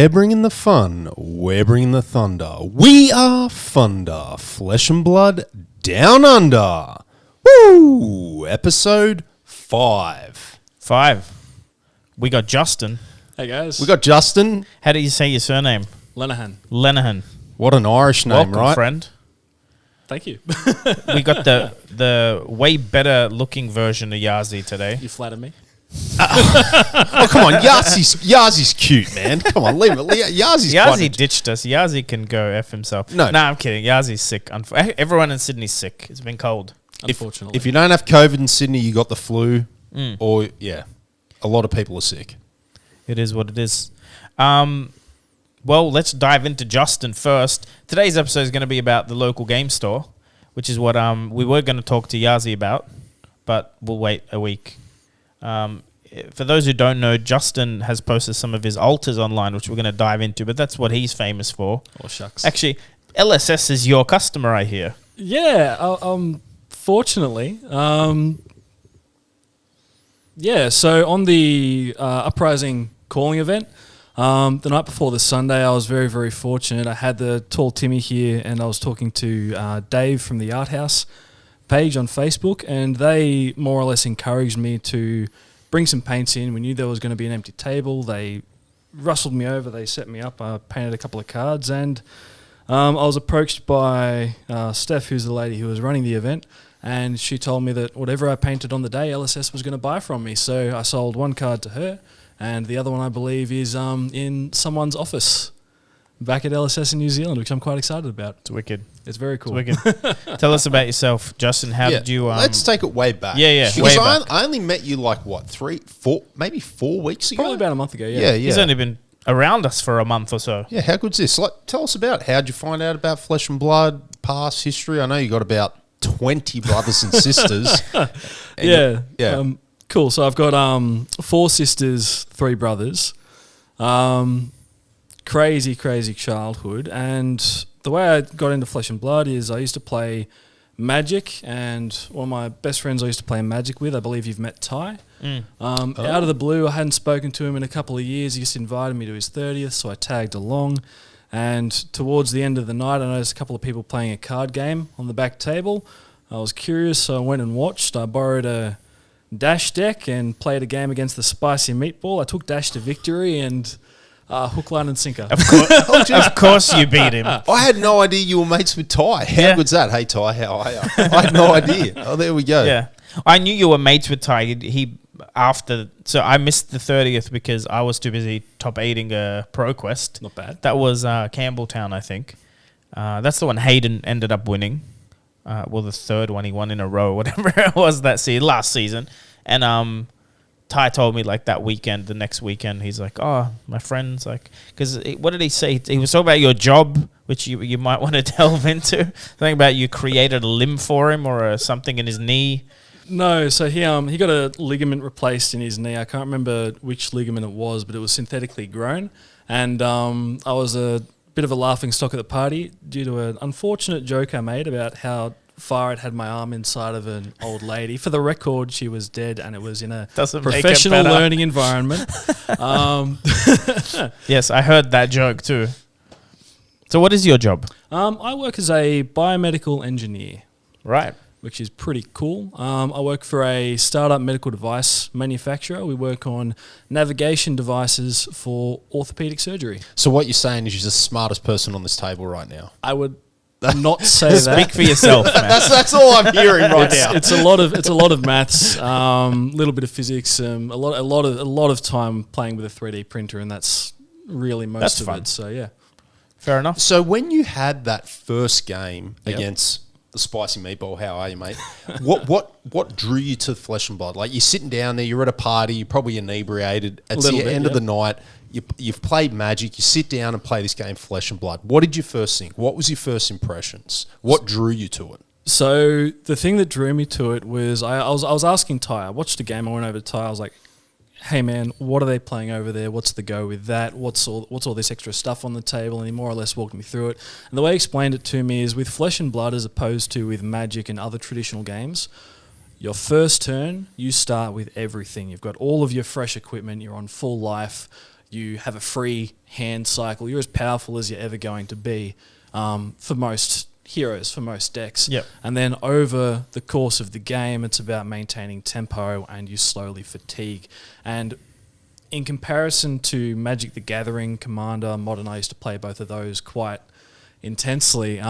We're bringing the fun. We're bringing the thunder. We are Funder. Flesh and blood down under. Woo! Episode 5. 5. We got Justin. Hey guys. We got Justin. How do you say your surname? Lenahan. Lenahan. What an Irish name, Welcome, right? friend. Thank you. We got the way better looking version of Yazi today. You flatter me. Oh, come on. Yazi's cute, man. Come on, leave it. Yazi's Yazi ditched us. Yazi can go F himself. No. Nah, I'm kidding. Yazi's sick. Everyone in Sydney's sick. It's been cold. Unfortunately. If you don't have COVID in Sydney, you got the flu. Or, yeah, a lot of people are sick. It is what it is. Well, let's dive into Justin first. Today's episode is going to be about the local game store, which is what we were going to talk to Yazi about, but we'll wait a week. For those who don't know, Justin has posted some of his altars online, which we're going to dive into, but that's what he's famous for. Oh, shucks. Actually, LSS is your customer, I hear. Yeah, fortunately. Yeah, so on the Uprising calling event, the night before the Sunday, I was very, very fortunate. I had the tall Timmy here, and I was talking to Dave from the Art House page on Facebook, and they more or less encouraged me to bring some paints in. We knew there was going to be an empty table. They rustled me over. They set me up. I painted a couple of cards, and I was approached by Steph, who's the lady who was running the event, and she told me that whatever I painted on the day, LSS was going to buy from me. So I sold one card to her, and the other one, I believe, is in someone's office back at LSS in New Zealand, which I'm quite excited about. It's wicked. It's very cool. It's wicked. Tell us about yourself, Justin. How did you... Let's take it way back. Yeah. Because way back. I only met you like, what, 4 weeks ago? Probably about a month ago, Yeah. He's only been around us for a month or so. Yeah, how good's this? Like, tell us about how'd you find out about Flesh and Blood, past history? I know you got about 20 brothers and sisters. Yeah. Yeah. Cool. So I've got 4 sisters, 3 brothers. Crazy childhood. And the way I got into Flesh and Blood is I used to play Magic, and one of my best friends I used to play Magic with, I believe you've met Ty. Out of the blue, I hadn't spoken to him in a couple of years. He just invited me to his 30th, so I tagged along. And towards the end of the night, I noticed a couple of people playing a card game on the back table. I was curious, so I went and watched. I borrowed a Dash deck and played a game against the Spicy Meatball. I took Dash to victory and hook, line and sinker. Of course you beat him. I had no idea you were mates with Ty. How good's that? Hey, Ty, how are you? I had no idea. Oh, there we go. Yeah. I knew you were mates with Ty. So I missed the 30th because I was too busy top 8ing a Pro Quest. Not bad. That was Campbelltown, I think. That's the one Hayden ended up winning. Well, the third one he won in a row, whatever it was last season. And Ty told me like that weekend, the next weekend, he's like, oh, my friend's like, because what did he say? He was talking about your job, which you might want to delve into. Something about you created a limb for him or something in his knee. No, so he got a ligament replaced in his knee. I can't remember which ligament it was, but it was synthetically grown. And I was a bit of a laughing stock at the party due to an unfortunate joke I made about how far I'd had my arm inside of an old lady. For the record, she was dead, and it was in a professional learning environment. Yes, I heard that joke too. So what is your job? I work as a biomedical engineer. Right. Which is pretty cool. I work for a startup medical device manufacturer. We work on navigation devices for orthopedic surgery. So what you're saying is you're the smartest person on this table right now. I would not say that. Speak for yourself, man. That's all I'm hearing right now. It's a lot of maths, little bit of physics, a lot of time playing with a 3D printer, and that's really most of it. So yeah, fair enough. So when you had that first game against the Spicy Meatball, how are you, mate? What drew you to Flesh and Blood? Like, you're sitting down there, you're at a party, you're probably inebriated. It's the end of the night. You've played Magic. You sit down and play this game, Flesh and Blood. What did you first think? What was your first impressions? What drew you to it? So the thing that drew me to it was I was asking Ty. I watched the game. I went over to Ty. I was like, hey man, what are they playing over there? What's the go with that? What's all this extra stuff on the table? And he more or less walked me through it. And the way he explained it to me is with Flesh and Blood as opposed to with Magic and other traditional games, your first turn, you start with everything. You've got all of your fresh equipment. You're on full life. You have a free hand cycle. You're as powerful as you're ever going to be for most heroes, for most decks. Yep. And then over the course of the game, it's about maintaining tempo and you slowly fatigue. And in comparison to Magic the Gathering, Commander, Modern, I used to play both of those quite intensely.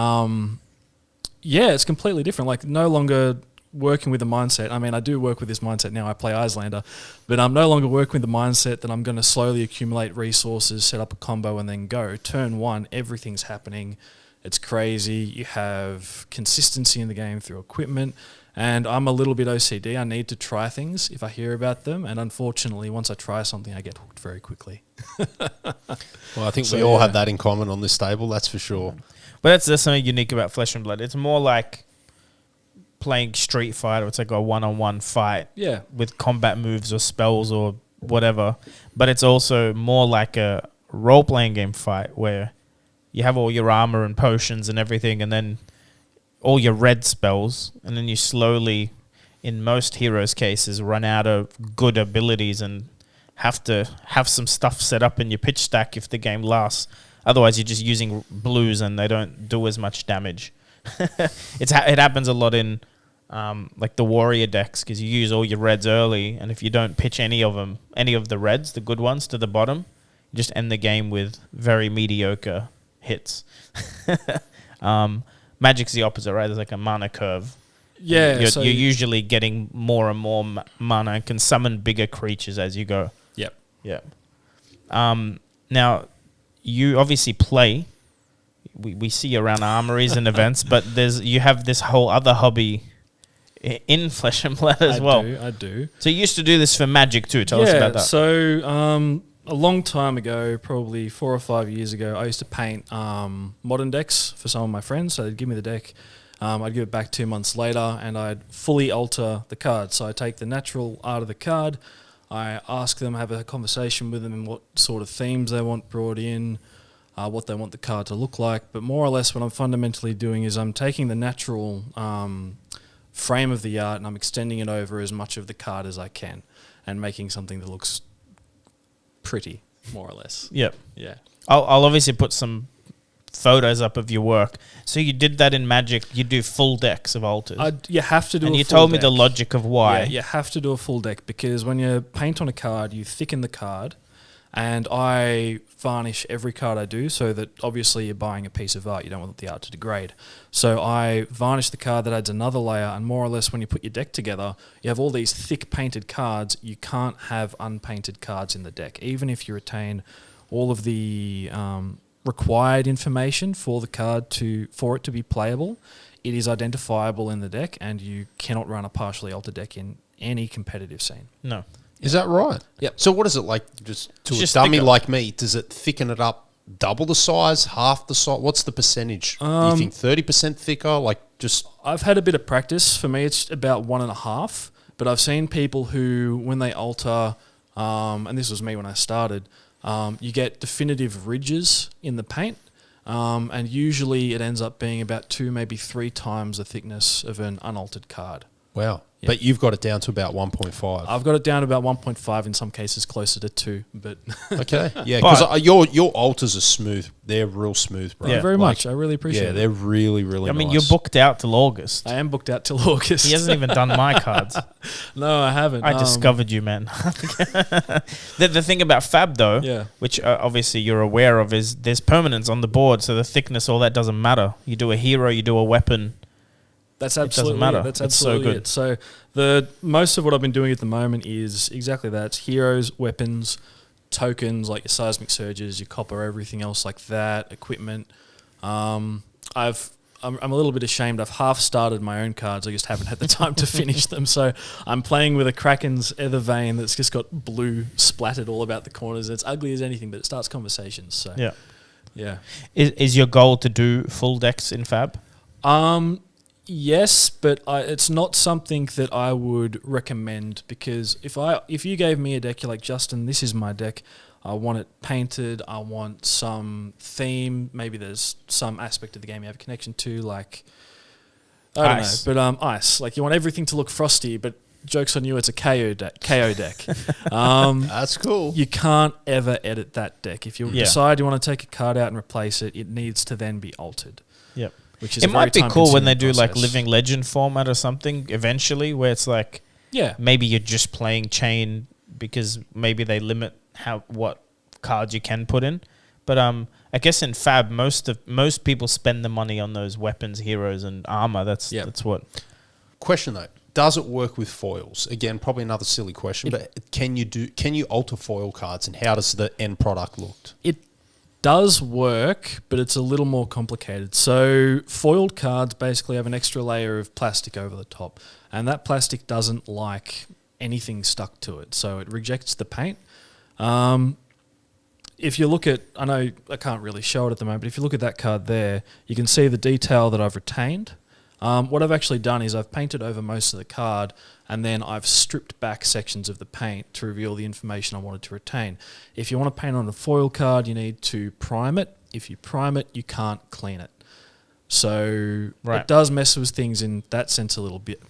It's completely different. Like, no longer working with the mindset. I mean, I do work with this mindset now. I play Icelander, but I'm no longer working with the mindset that I'm going to slowly accumulate resources, set up a combo, and then go. Turn one, everything's happening. It's crazy. You have consistency in the game through equipment, and I'm a little bit OCD. I need to try things if I hear about them, and unfortunately, once I try something, I get hooked very quickly. Well, I think we all have that in common on this table, that's for sure. But that's something unique about Flesh and Blood. It's more like playing Street Fighter. It's like a one-on-one fight with combat moves or spells or whatever. But it's also more like a role-playing game fight where you have all your armor and potions and everything, and then all your red spells, and then you slowly, in most heroes' cases, run out of good abilities and have to have some stuff set up in your pitch stack if the game lasts. Otherwise, you're just using blues and they don't do as much damage. It happens a lot in like the warrior decks, because you use all your reds early, and if you don't pitch any of the reds, the good ones, to the bottom, you just end the game with very mediocre hits. Magic's the opposite, right? There's like a mana curve. Yeah, you're usually getting more and more mana and can summon bigger creatures as you go. Yep. Yep. Now, you obviously play. We see you around armories and events, but you have this whole other hobby in Flesh and Blood as well. I do. So you used to do this for Magic too. Tell us about that. So a long time ago, probably 4 or 5 years ago, I used to paint modern decks for some of my friends. So they'd give me the deck. I'd give it back 2 months later, and I'd fully alter the card. So I take the natural art of the card. I ask them, have a conversation with them, and what sort of themes they want brought in, what they want the card to look like. But more or less what I'm fundamentally doing is I'm taking the natural frame of the art and I'm extending it over as much of the card as I can and making something that looks pretty, more or less. Yep. Yeah. I'll obviously put some photos up of your work. So you did that in Magic. You do full decks of altars. You have to do and a you full told me deck. the logic of why. Yeah, you have to do a full deck because when you paint on a card, you thicken the card, and I varnish every card I do so that obviously you're buying a piece of art. You don't want the art to degrade. So I varnish the card, that adds another layer, and more or less when you put your deck together, you have all these thick painted cards. You can't have unpainted cards in the deck. Even if you retain all of the required information for the card for it to be playable, it is identifiable in the deck, and you cannot run a partially altered deck in any competitive scene. No. Is that right? Yep. So what is it like just to Just a dummy thicker. like me? Does it thicken it up double the size, half the size? What's the percentage? Do you think 30% thicker? Like just... I've had a bit of practice. For me, it's about 1.5. But I've seen people who, when they alter, and this was me when I started, you get definitive ridges in the paint. And usually it ends up being about 2, maybe 3 times the thickness of an unaltered card. Wow. Yeah. But you've got it down to about 1.5. I've got it down to about 1.5, in some cases closer to 2. But Okay. Yeah, because your altars are smooth. They're real smooth, bro. Yeah. very much. I really appreciate Yeah, it. they're really, really I mean, nice. you're booked out till August. I am booked out till August. He hasn't even done my cards. No, I haven't. I discovered you, man. The thing about Fab, though, Yeah. which obviously you're aware of, is there's permanence on the board, so the thickness, all that doesn't matter. You do a hero, you do a weapon. That's doesn't absolutely matter. it. That's It's so absolutely good. it. So the most of what I've been doing at the moment is exactly that. It's heroes, weapons, tokens like your seismic surges, your copper, everything else like that, equipment. I'm a little bit ashamed. I've half started my own cards. I just haven't had the time to finish them. So I'm playing with a Kraken's Ether Vein that's just got blue splattered all about the corners. It's ugly as anything, but it starts conversations. So yeah. Is your goal to do full decks in Fab? Yes, but it's not something that I would recommend, because if you gave me a deck, you're like, Justin, this is my deck. I want it painted. I want some theme. Maybe there's some aspect of the game you have a connection to, like I don't Ice. know, but ice. Like you want everything to look frosty, but joke's on you, it's a KO deck. That's cool. You can't ever edit that deck. If you decide you want to take a card out and replace it, it needs to then be altered. Yep. Which is it might be cool when they do like process. Living Legend format or something eventually, where it's like, maybe you're just playing chain because maybe they limit what cards you can put in. But I guess in Fab, most people spend the money on those weapons, heroes, and armor. That's what. Question though, does it work with foils? Again, probably another silly question, but can you alter foil cards, and how does the end product look? It does work, but it's a little more complicated. So foiled cards basically have an extra layer of plastic over the top, and that plastic doesn't like anything stuck to it, so it rejects the paint. If you look at, I know I can't really show it at the moment, but if you look at that card there, you can see the detail that I've retained. What I've actually done is I've painted over most of the card, and then I've stripped back sections of the paint to reveal the information I wanted to retain. If you want to paint on a foil card, you need to prime it. If you prime it, you can't clean it. So it does mess with things in that sense a little bit.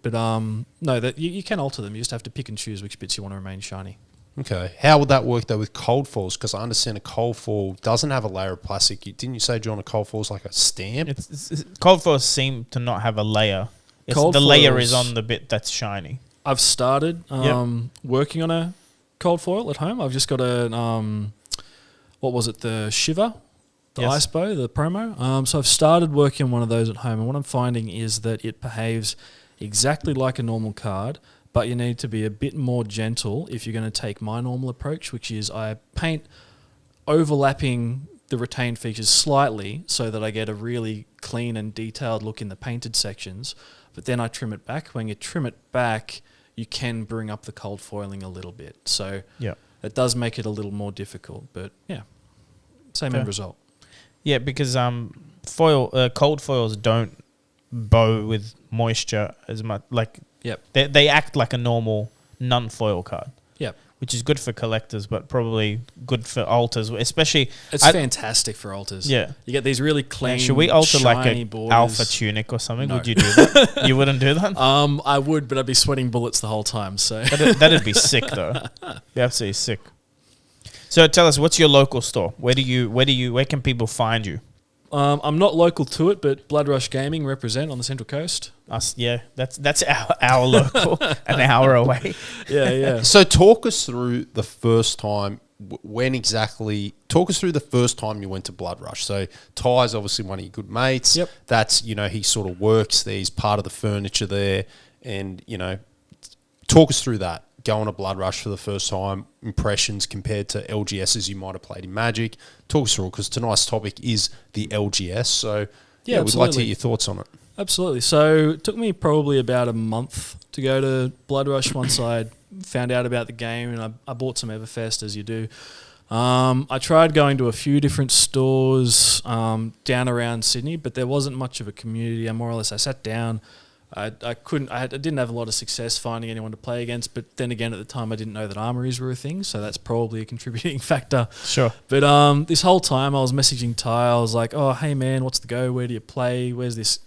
But no, that you can alter them. You just have to pick and choose which bits you want to remain shiny. Okay. How would that work, though, with cold foils? Because I understand a cold foil doesn't have a layer of plastic. Didn't you say, John, a cold foil is like a stamp? Cold foils seem to not have a layer. The layer is on the bit that's shiny. I've started working on a cold foil at home. I've just got a, what was it, the Shiver? The Ice Bow, the promo. So I've started working on one of those at home, and what I'm finding is that it behaves exactly like a normal card, but you need to be a bit more gentle if you're going to take my normal approach, which is I paint overlapping the retained features slightly so that I get a really clean and detailed look in the painted sections, but then I trim it back. When you trim it back, you can bring up the cold foiling a little bit. So it does make it a little more difficult, but same end result. Yeah, because cold foils don't bow with moisture as much. They act like a normal non-foil card. Yep. Which is good for collectors, but probably good for alters, especially. It's fantastic for alters. Yeah. You get these really clean, should we alter like a borders. alpha tunic or something? No. Would you do that? You wouldn't do that? I would, but I'd be sweating bullets the whole time. So that'd be sick, though. Be absolutely sick. So tell us, what's your local store? Where can people find you? I'm not local to it, but Blood Rush Gaming represent on the Central Coast. Us, that's our local, an hour away. Yeah. So talk us through the first time. Talk us through the first time you went to Blood Rush. So Ty's obviously one of your good mates. Yep. That's, he sort of works there. He's part of the furniture there. And, talk us through that. Going to Blood Rush for the first time, impressions compared to LGSs you might have played in Magic. Talk us through, because tonight's topic is the LGS. So, we'd like to hear your thoughts on it. Absolutely. So it took me probably about a month to go to Blood Rush once I found out about the game, and I bought some Everfest, as you do. I tried going to a few different stores down around Sydney, but there wasn't much of a community. I sat down. I didn't have a lot of success finding anyone to play against, but then again, at the time, I didn't know that armories were a thing, so that's probably a contributing factor. Sure. But this whole time, I was messaging Ty. I was like, "Oh, hey man, what's the go? Where do you play? Where's this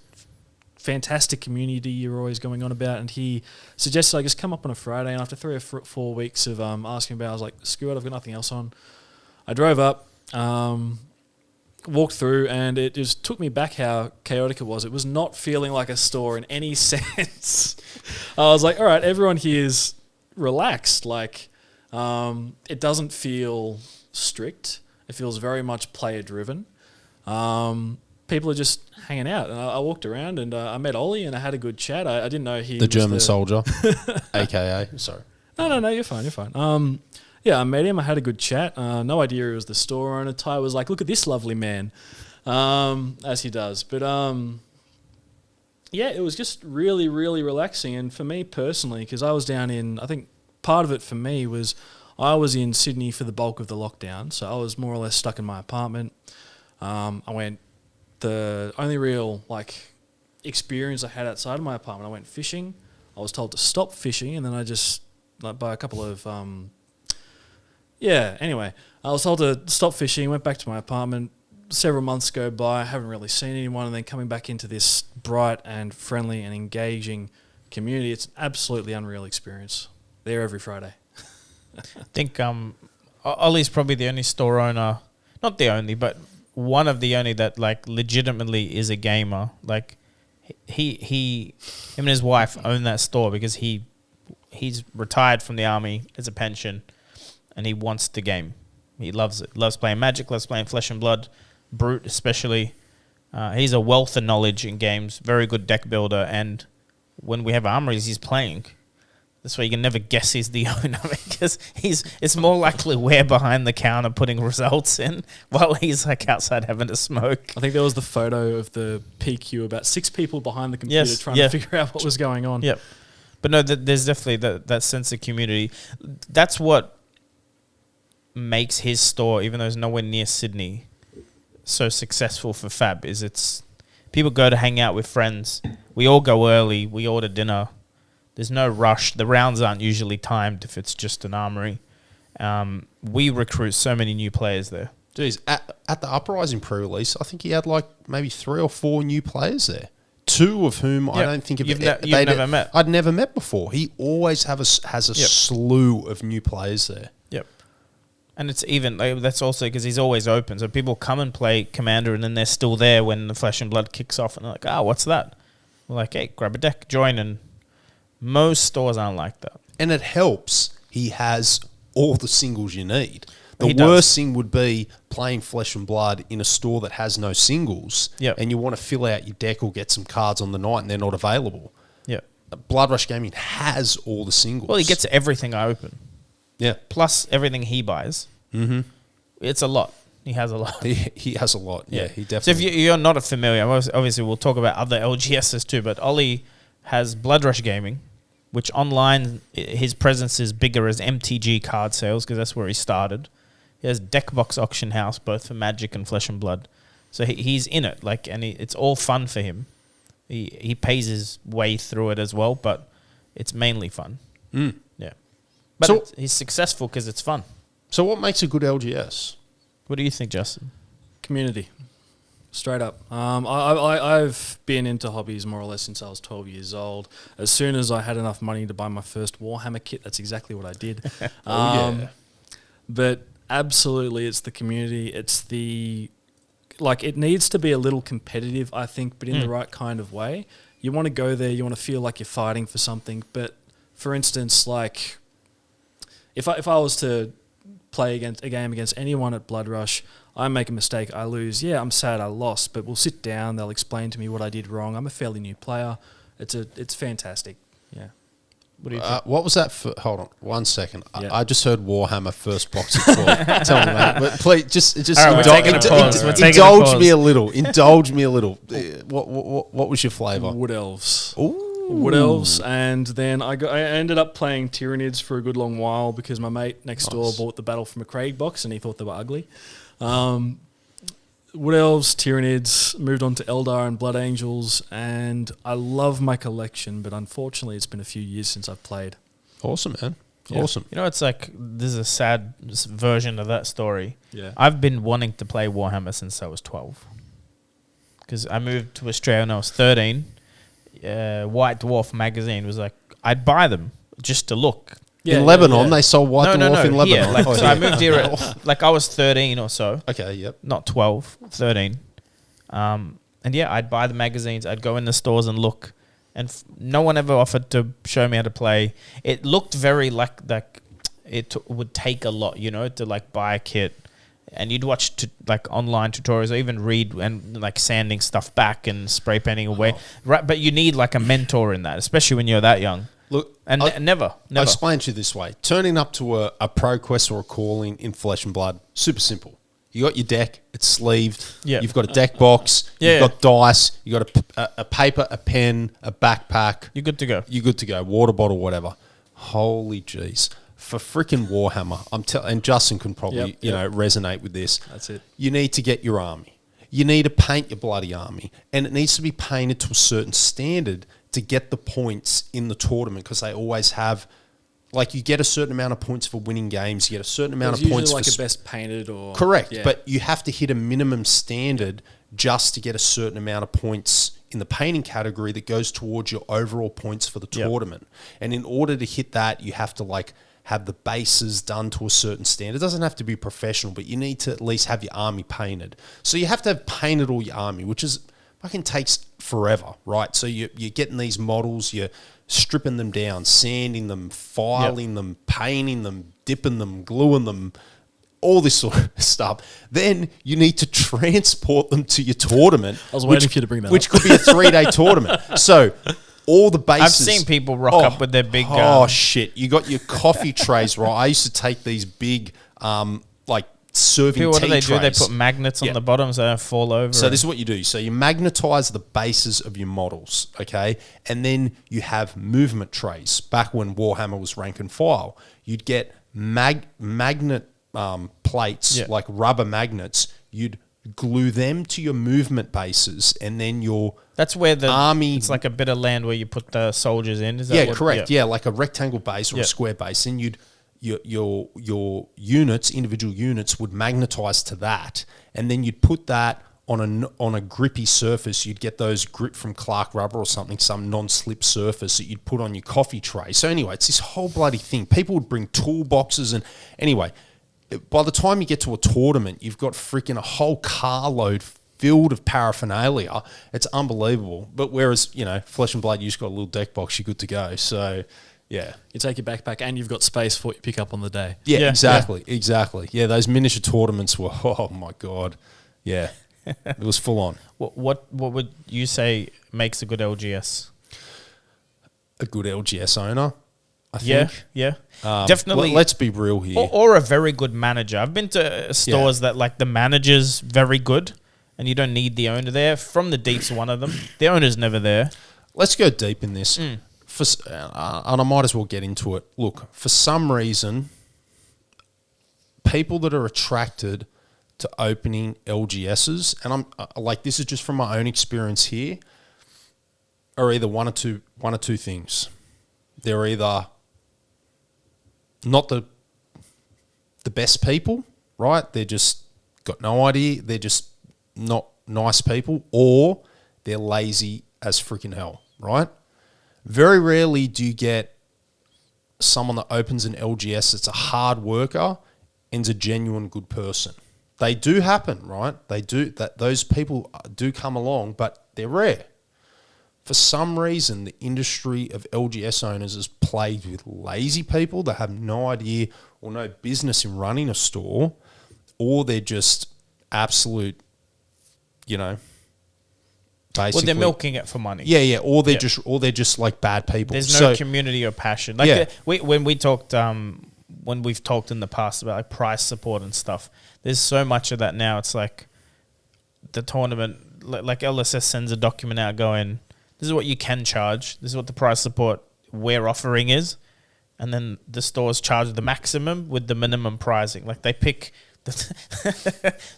fantastic community you're always going on about?" And he suggested I just come up on a Friday, and after 3 or 4 weeks of asking about it, I was like, "Screw it, I've got nothing else on." I drove up. Walked through, and it just took me back how chaotic it was. It was not feeling like a store in any sense. I was like, all right, everyone here is relaxed. Like, it doesn't feel strict. It feels very much player driven. People are just hanging out. And I walked around, and I met Ollie, and I had a good chat. I didn't know he was the German soldier, AKA. Sorry. No, you're fine. Yeah, I met him. I had a good chat. No idea he was the store owner. Ty was like, "Look at this lovely man," as he does. But it was just really, really relaxing. And for me personally, because I was down in, I think part of it for me was I was in Sydney for the bulk of the lockdown, so I was more or less stuck in my apartment. The only real experience I had outside of my apartment, I went fishing. I was told to stop fishing, and then I just by a couple of anyway, I was told to stop fishing, went back to my apartment. Several months go by, I haven't really seen anyone, and then coming back into this bright and friendly and engaging community, it's an absolutely unreal experience. There every Friday. I think Ollie's probably the only store owner, not the only, but one of the only that like legitimately is a gamer. Like him and his wife own that store because he's retired from the army as a pension, and he wants to game. He loves it. Loves playing Magic. Loves playing Flesh and Blood, Brute especially. He's a wealth of knowledge in games. Very good deck builder, and when we have armories, he's playing. That's why you can never guess he's the owner because it's more likely we're behind the counter putting results in while he's like outside having a smoke. I think there was the photo of the PQ, about 6 people behind the computer trying to figure out what was going on. Yep. But no, there's definitely that sense of community. That's what makes his store, even though it's nowhere near Sydney, so successful for Fab, is it's people go to hang out with friends. We all go early. We order dinner. There's no rush. The rounds aren't usually timed if it's just an armory. We recruit so many new players there. Jeez, at the Uprising pre-release, I think he had like maybe 3 or 4 new players there. 2 of whom I don't think you've never met. I'd never met before. He always has a slew of new players there. Yep. And it's even, that's also because he's always open. So people come and play Commander and then they're still there when the Flesh and Blood kicks off and they're like, what's that? We're like, hey, grab a deck, join. And most stores aren't like that. And it helps. He has all the singles you need. The He worst does. thing would be playing Flesh and Blood in a store that has no singles, and you want to fill out your deck or get some cards on the night and they're not available. Yeah. Blood Rush Gaming has all the singles. Well, he gets everything I open. Yeah. Plus everything he buys. Mm-hmm. It's a lot. He has a lot. He has a lot. Yeah, he definitely. So if you're not familiar, obviously we'll talk about other LGSs too, but Ollie has Blood Rush Gaming, which online his presence is bigger as MTG card sales because that's where he started. He has Deckbox Auction House, both for Magic and Flesh and Blood. So he's in it, it's all fun for him. He pays his way through it as well, but it's mainly fun. Mm. Yeah. But So he's successful because it's fun. So what makes a good LGS? What do you think, Justin? Community. Straight up. I've been into hobbies more or less since I was 12 years old. As soon as I had enough money to buy my first Warhammer kit, that's exactly what I did. Yeah. But absolutely, it's the community. It's it needs to be a little competitive, I think, but in the right kind of way. You want to go there, you want to feel like you're fighting for something. But for instance, like if I was to play a game against anyone at Blood Rush, I make a mistake, I lose. Yeah, I'm sad I lost, but we'll sit down, they'll explain to me what I did wrong. I'm a fairly new player. It's fantastic. Yeah. What do you think? What was that? Hold on 1 second. Yeah. I just heard Warhammer first box at 12. Tell me, mate. But please, just All right, we're taking a pause. We're taking a indulge pause. me a little. Indulge me a little. What was your flavour? Wood Elves. Ooh. Wood Elves, and then I ended up playing Tyranids for a good long while because my mate next door bought the Battle from McCraig box and he thought they were ugly. Wood Elves, Tyranids, moved on to Eldar and Blood Angels, and I love my collection, but unfortunately it's been a few years since I've played. Awesome, man. Yeah. Awesome. You know, it's like there's a sad version of that story. Yeah. I've been wanting to play Warhammer since I was 12. Because I moved to Australia when I was 13. White Dwarf magazine was like, I'd buy them just to look. In Lebanon, they sold White Dwarf in Lebanon. Here, so I moved here at, I was 13 or so. Okay, yep. Not 12, 13. And yeah, I'd buy the magazines. I'd go in the stores and look. And no one ever offered to show me how to play. It looked very like it would take a lot, to buy a kit. And you'd watch online tutorials or even read and sanding stuff back and spray painting away. Right, but you need a mentor in that, especially when you're that young. Look, never. I'll explain to you this way. Turning up to a pro quest or a calling in Flesh and Blood, super simple. You got your deck, it's sleeved. Yeah. You've got a deck box. You've got dice. You got a paper, a pen, a backpack. You're good to go. You're good to go. Water bottle, whatever. Holy jeez. For freaking Warhammer, and Justin can probably resonate with this. That's it. You need to get your army. You need to paint your bloody army, and it needs to be painted to a certain standard to get the points in the tournament because they always have. You get a certain amount of points for winning games. You get a certain amount of points for for a best painted or correct, but you have to hit a minimum standard just to get a certain amount of points in the painting category that goes towards your overall points for the tournament. And in order to hit that, you have to like have the bases done to a certain standard. It doesn't have to be professional, but you need to at least have your army painted. So you have to have painted all your army, which is fucking takes forever, right? So you're getting these models, you're stripping them down, sanding them, filing them, painting them, dipping them, gluing them, all this sort of stuff. Then you need to transport them to your tournament. I was waiting for you to bring that which up. could be a 3-day tournament. So all the bases. I've seen people rock up with their big. Shit! You got your coffee trays, right? I used to take these big, like serving people, what tea do they trays. do? They put magnets on the bottom so they don't fall over. So this is what you do. So you magnetize the bases of your models, okay? And then you have movement trays. Back when Warhammer was rank and file, you'd get magnet plates, like rubber magnets. You'd glue them to your movement bases, and then your that's where the army. It's like a bit of land where you put the soldiers in. Is that correct. Yeah, like a rectangle base or a square base, and you'd your units, individual units, would magnetize to that, and then you'd put that on a grippy surface. You'd get those grip from Clark Rubber or something, some non-slip surface that you'd put on your coffee tray. So anyway, it's this whole bloody thing. People would bring toolboxes, and anyway, by the time you get to a tournament, you've got freaking a whole carload filled of paraphernalia. It's unbelievable. But whereas, Flesh and Blood, you just got a little deck box, you're good to go. So, yeah. You take your backpack and you've got space for what you pick up on the day. Yeah, exactly. Yeah, those miniature tournaments were, oh my God. Yeah, it was full on. What would you say makes a good LGS? A good LGS owner, I think. Yeah. Definitely. Let's be real here. Or a very good manager. I've been to stores that like the manager's very good and you don't need the owner there. From the Deep's one of them. The owner's never there. Let's go deep in this. And I might as well get into it. Look, for some reason, people that are attracted to opening LGSs, and I'm like, this is just from my own experience here, are either one or two things. They're either not the best people, right? They're just got no idea. They're just not nice people, or they're lazy as freaking hell, right? Very rarely do you get someone that opens an LGS that's a hard worker and's a genuine good person. They do happen, right? They do. Those people do come along, but they're rare. For some reason, the industry of LGS owners is plagued with lazy people that have no idea or no business in running a store, or they're just absolute, basically. Well, they're milking it for money. Yeah. Or they're just like bad people. There's no community or passion. Like when we've talked in the past about like price support and stuff, there's so much of that now. It's like the tournament, like LSS sends a document out going, this is what you can charge. This is what the price support we're offering is. And then the stores charge the maximum with the minimum pricing. Like they pick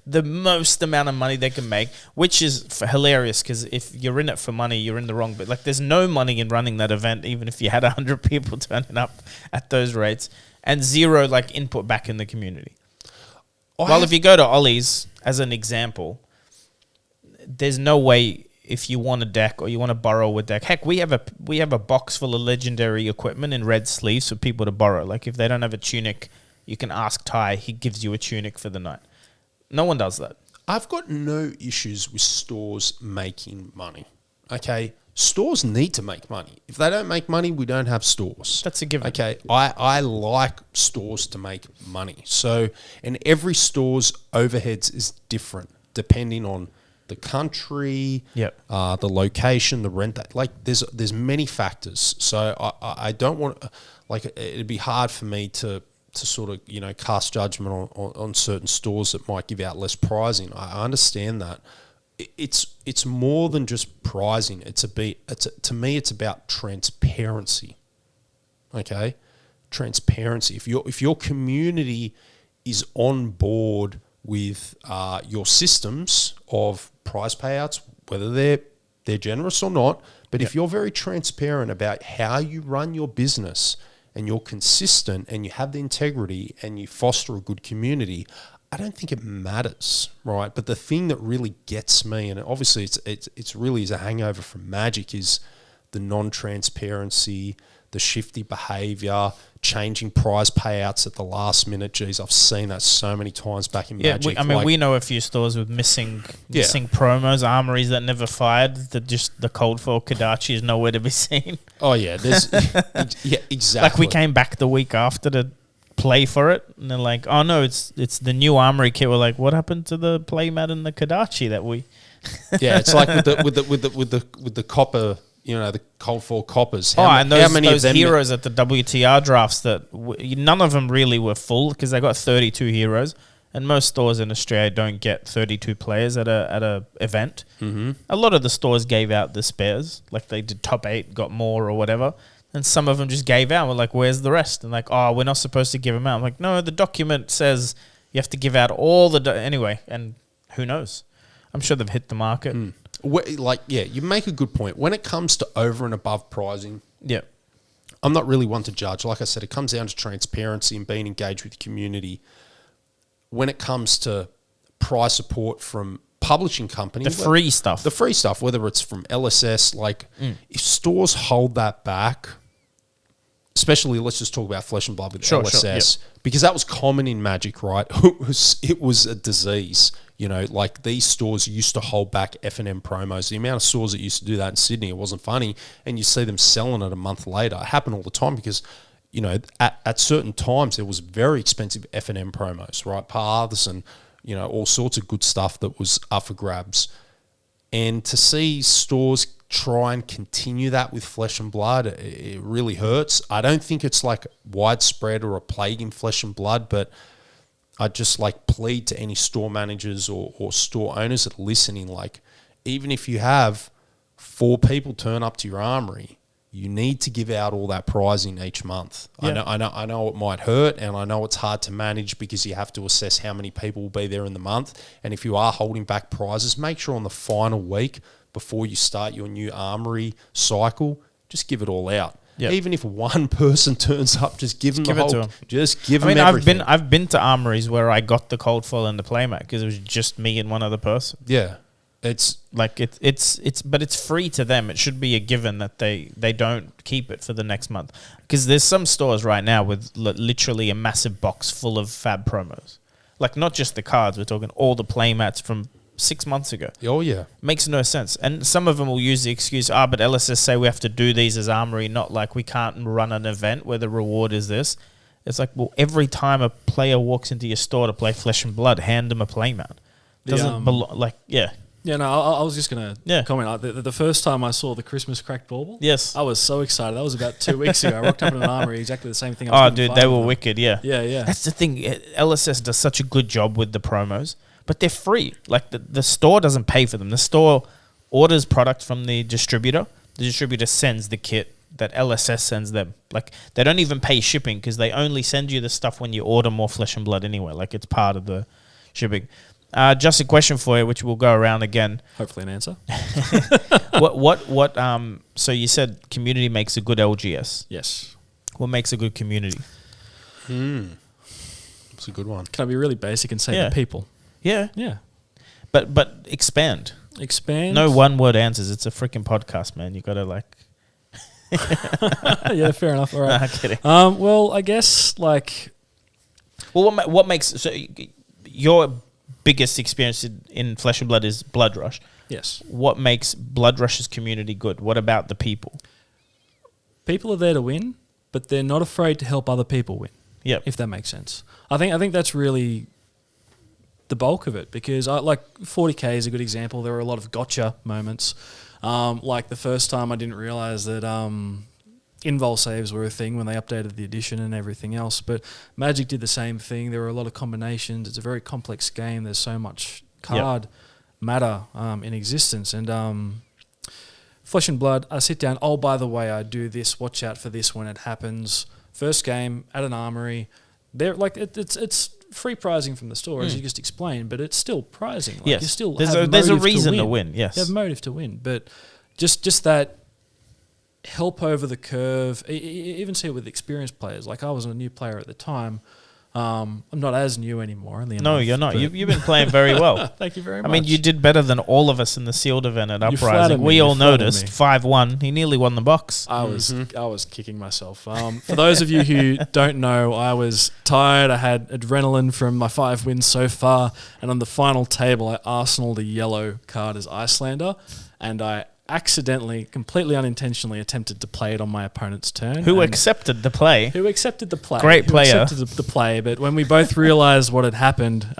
the most amount of money they can make, which is hilarious because if you're in it for money, you're in the wrong. But like there's no money in running that event, even if you had 100 people turning up at those rates, and zero like input back in the community. If you go to Ollie's, as an example, there's no way if you want a deck or you want to borrow a deck. Heck, we have a box full of legendary equipment in red sleeves for people to borrow. Like if they don't have a tunic, you can ask Ty. He gives you a tunic for the night. No one does that. I've got no issues with stores making money. Okay, stores need to make money. If they don't make money, we don't have stores. That's a given. Okay, I like stores to make money. So, and every store's overheads is different depending on the country, the location, the rent. Like there's many factors. So I don't want, like, it'd be hard for me to sort of cast judgment on certain stores that might give out less pricing. I understand that. It's more than just pricing. To me it's about transparency. Okay, transparency. If your community is on board with your systems of prize payouts, whether they're generous or not, but if you're very transparent about how you run your business and you're consistent and you have the integrity and you foster a good community, I don't think it matters, right? But the thing that really gets me, and obviously it's really is a hangover from Magic, is the non-transparency, the shifty behaviour, changing prize payouts at the last minute. Geez, I've seen that so many times back in Magic. We know a few stores with missing promos, armories that never fired. That just the cold foil Kodachi is nowhere to be seen. Oh yeah, there's yeah, exactly. Like we came back the week after to play for it, and they're like, "Oh no, it's the new armory kit." We're like, "What happened to the playmat and the Kodachi that we?" Yeah, it's like with the copper. You know, the cold foil coppers. And those heroes at the WTR drafts that none of them really were full because they got 32 heroes, and most stores in Australia don't get 32 players at a event. Mm-hmm. A lot of the stores gave out the spares, like they did top 8, got more or whatever, and some of them just gave out. We're like, "Where's the rest?" And like, "Oh, we're not supposed to give them out." I'm like, "No, the document says you have to give out all the anyway." And who knows? I'm sure they've hit the market. Mm. You make a good point. When it comes to over and above pricing, I'm not really one to judge. Like I said, it comes down to transparency and being engaged with the community. When it comes to prize support from publishing companies, the free stuff, whether it's from LSS, if stores hold that back, especially let's just talk about Flesh and Blood with LSS, because that was common in Magic, right? It was a disease. You know, like these stores used to hold back F&M promos. The amount of stores that used to do that in Sydney, it wasn't funny. And you see them selling it a month later. It happened all the time because, you know, at certain times there was very expensive F&M promos, right? Paths and, you know, all sorts of good stuff that was up for grabs. And to see stores try and continue that with Flesh and Blood, it really hurts. I don't think it's like widespread or a plague in Flesh and Blood, but I just plead to any store managers or store owners that are listening, even if you have 4 people turn up to your armory, you need to give out all that prizing each month. Yeah. I know it might hurt, and I know it's hard to manage because you have to assess how many people will be there in the month. And if you are holding back prizes, make sure on the final week before you start your new armory cycle, just give it all out. Yep. Even if one person turns up, just give them the whole. Just give them everything. I've been to armories where I got the cold foil and the playmat because it was just me and one other person. Yeah, it's but it's free to them. It should be a given that they don't keep it for the next month because there's some stores right now with literally a massive box full of fab promos, like not just the cards. We're talking all the playmats from 6 months ago. Oh, yeah. Makes no sense. And some of them will use the excuse, but LSS say we have to do these as armory, not like we can't run an event where the reward is this. It's like, well, every time a player walks into your store to play Flesh and Blood, hand them a playmat. Doesn't belong, Yeah, no, I was just going to comment. The first time I saw the Christmas cracked bauble, I was so excited. That was about 2 weeks ago. I rocked up in an armory, exactly the same thing. They were wicked, yeah. Yeah. That's the thing. LSS does such a good job with the promos. But they're free. Like the store doesn't pay for them. The store orders product from the distributor. The distributor sends the kit that LSS sends them. Like they don't even pay shipping because they only send you the stuff when you order more Flesh and Blood anyway. Like it's part of the shipping. Just a question for you, which we'll go around again. Hopefully an answer. So you said community makes a good LGS. Yes. What makes a good community? It's a good one. Can I be really basic and say the people? Yeah. But expand. Expand. No one word answers. It's a freaking podcast, man. You got to Yeah, fair enough. All right. Nah, kidding. Well, I guess Well, what makes your biggest experience in Flesh and Blood is Blood Rush. Yes. What makes Blood Rush's community good? What about the people? People are there to win, but they're not afraid to help other people win. Yep. If that makes sense. I think that's really the bulk of it, because 40K is a good example. There were a lot of gotcha moments. Like the first time I didn't realise that invul saves were a thing when they updated the edition and everything else. But Magic did the same thing. There were a lot of combinations. It's a very complex game. There's so much card matter in existence. And Flesh and Blood, I sit down, oh, by the way, I do this, watch out for this when it happens. First game at an armory. They're it's free prizing from the store, as you just explained, but it's still prizing. Yes, you still there's a reason to win. Yes, you have motive to win, but just that help over the curve. Even see it with experienced players. Like I was a new player at the time. I'm not as new anymore. No, you're not. You've been playing very well. Thank you very much. I mean, you did better than all of us in the sealed event at You flattered Uprising. me, We you all flattered noticed. me. 5-1. He nearly won the box. I was kicking myself. For those of you who don't know, I was tired. I had adrenaline from my 5 wins so far, and on the final table, I arsenaled a yellow card as Icelander, and I accidentally, completely unintentionally, attempted to play it on my opponent's turn. Who accepted the play? Who accepted the play? Great player. Who accepted the play, but when we both realised what had happened,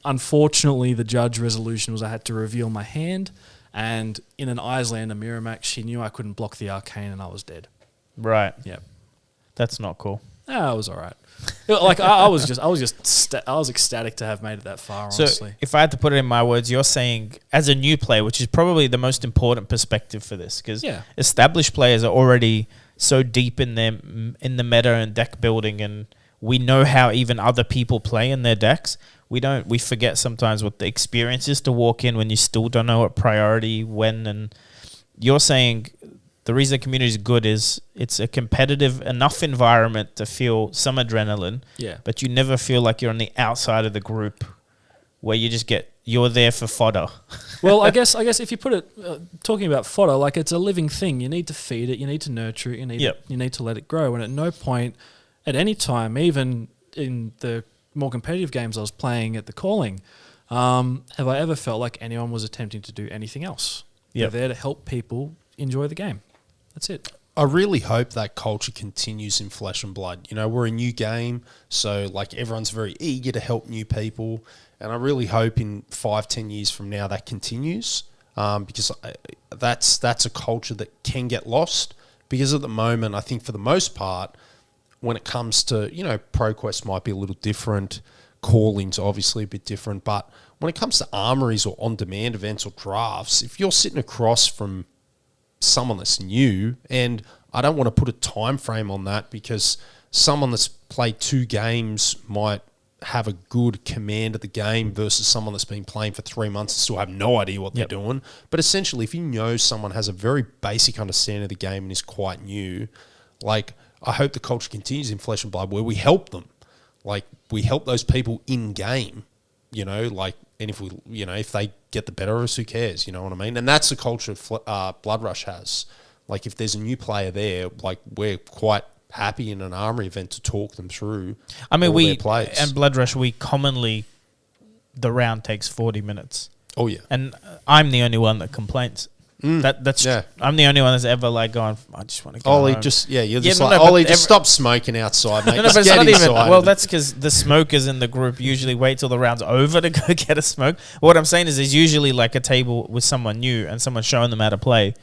unfortunately, the judge resolution was I had to reveal my hand, and in an Icelander mirror match, she knew I couldn't block the arcane, and I was dead. Right. Yep. That's not cool. I was all right. Like I was ecstatic to have made it that far. So, Honestly, if I had to put it in my words, you're saying as a new player, which is probably the most important perspective for this, because established players are already so deep in the meta and deck building, and we know how even other people play in their decks. We forget sometimes what the experience is to walk in when you still don't know what priority when. And you're saying the reason the community is good is it's a competitive enough environment to feel some adrenaline, but you never feel like you're on the outside of the group where you're there for fodder. Well, I guess if you put it, talking about fodder, like it's a living thing. You need to feed it, you need to nurture it, you need to let it grow. And at no point, at any time, even in the more competitive games I was playing at the Calling, have I ever felt like anyone was attempting to do anything else. They're there to help people enjoy the game. That's it. I really hope that culture continues in Flesh and Blood. You know, we're a new game, so like everyone's very eager to help new people, and I really hope in 5-10 years from now that continues, because that's a culture that can get lost. Because at the moment, I think for the most part, when it comes to, you know, ProQuest might be a little different, Calling's obviously a bit different, but when it comes to armories or on-demand events or drafts, if you're sitting across from someone that's new, and I don't want to put a time frame on that because someone that's played 2 games might have a good command of the game versus someone that's been playing for 3 months and still have no idea what they're doing. But essentially, if you know someone has a very basic understanding of the game and is quite new, like I hope the culture continues in Flesh and Blood where we help them. Like we help those people in game, you know, like, and if we, you know, if they get the better of us, who cares? You know what I mean? And that's the culture Blood Rush has. Like, if there's a new player there, like, we're quite happy in an armory event to talk them through. I mean, their plays. And Blood Rush, the round takes 40 minutes. Oh yeah, and I'm the only one that complains. That's I'm the only one that's ever like gone, I just want to go Ollie, home. you're just Ollie, just stop smoking outside, mate. No, Just but it's get not inside. even. Well, that's because the smokers in the group usually wait till the round's over to go get a smoke. What I'm saying is, there's usually like a table with someone new and someone showing them how to play,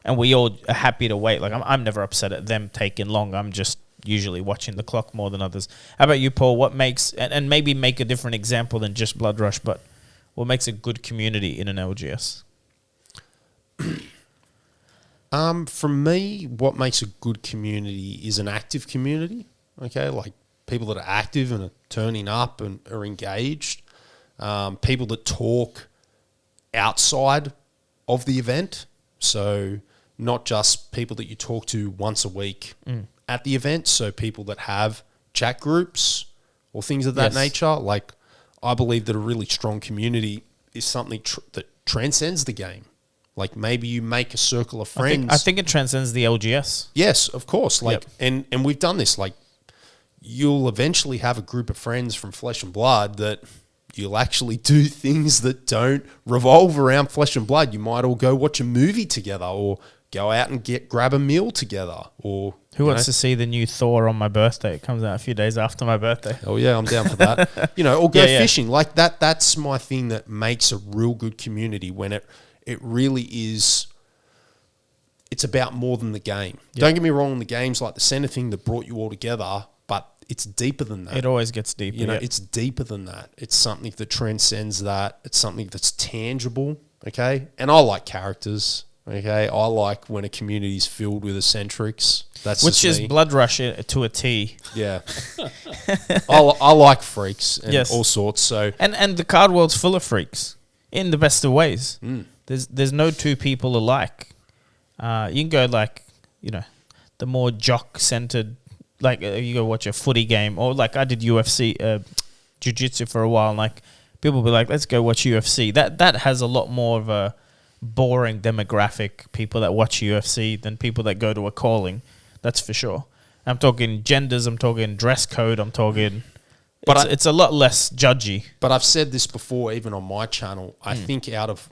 and we all are happy to wait. Like I'm never upset at them taking long. I'm just usually watching the clock more than others. How about you, Paul? What makes and maybe make a different example than just Blood Rush, but what makes a good community in an LGS? For me, what makes a good community is an active community, okay? Like people that are active and are turning up and are engaged. People that talk outside of the event. So not just people that you talk to once a week at the event. So people that have chat groups or things of that nature. Like I believe that a really strong community is something that transcends the game. Like maybe you make a circle of friends. I think it transcends the LGS. Yes, of course. Like, and we've done this. Like, you'll eventually have a group of friends from Flesh and Blood that you'll actually do things that don't revolve around Flesh and Blood. You might all go watch a movie together, or go out and grab a meal together, or who wants to see the new Thor on my birthday? It comes out a few days after my birthday. Oh yeah, I'm down for that. You know, or go fishing. Like that. That's my thing that makes a real good community when it really is, it's about more than the game. Yep. Don't get me wrong, the game's like the center thing that brought you all together, but it's deeper than that. It always gets deeper. You know, it's deeper than that. It's something that transcends that. It's something that's tangible, okay? And I like characters, okay? I like when a community's filled with eccentrics. Which is me. Blood Rush to a T. Yeah. I like freaks and all sorts. So And the card world's full of freaks in the best of ways. There's no two people alike. You can go like, you know, the more jock-centered like you go watch a footy game, or like I did UFC, jiu-jitsu for a while, and like people will be like, let's go watch UFC. That has a lot more of a boring demographic, people that watch UFC, than people that go to a calling. That's for sure. I'm talking genders, I'm talking dress code, I'm talking... But it's a lot less judgy. But I've said this before, even on my channel. I think out of,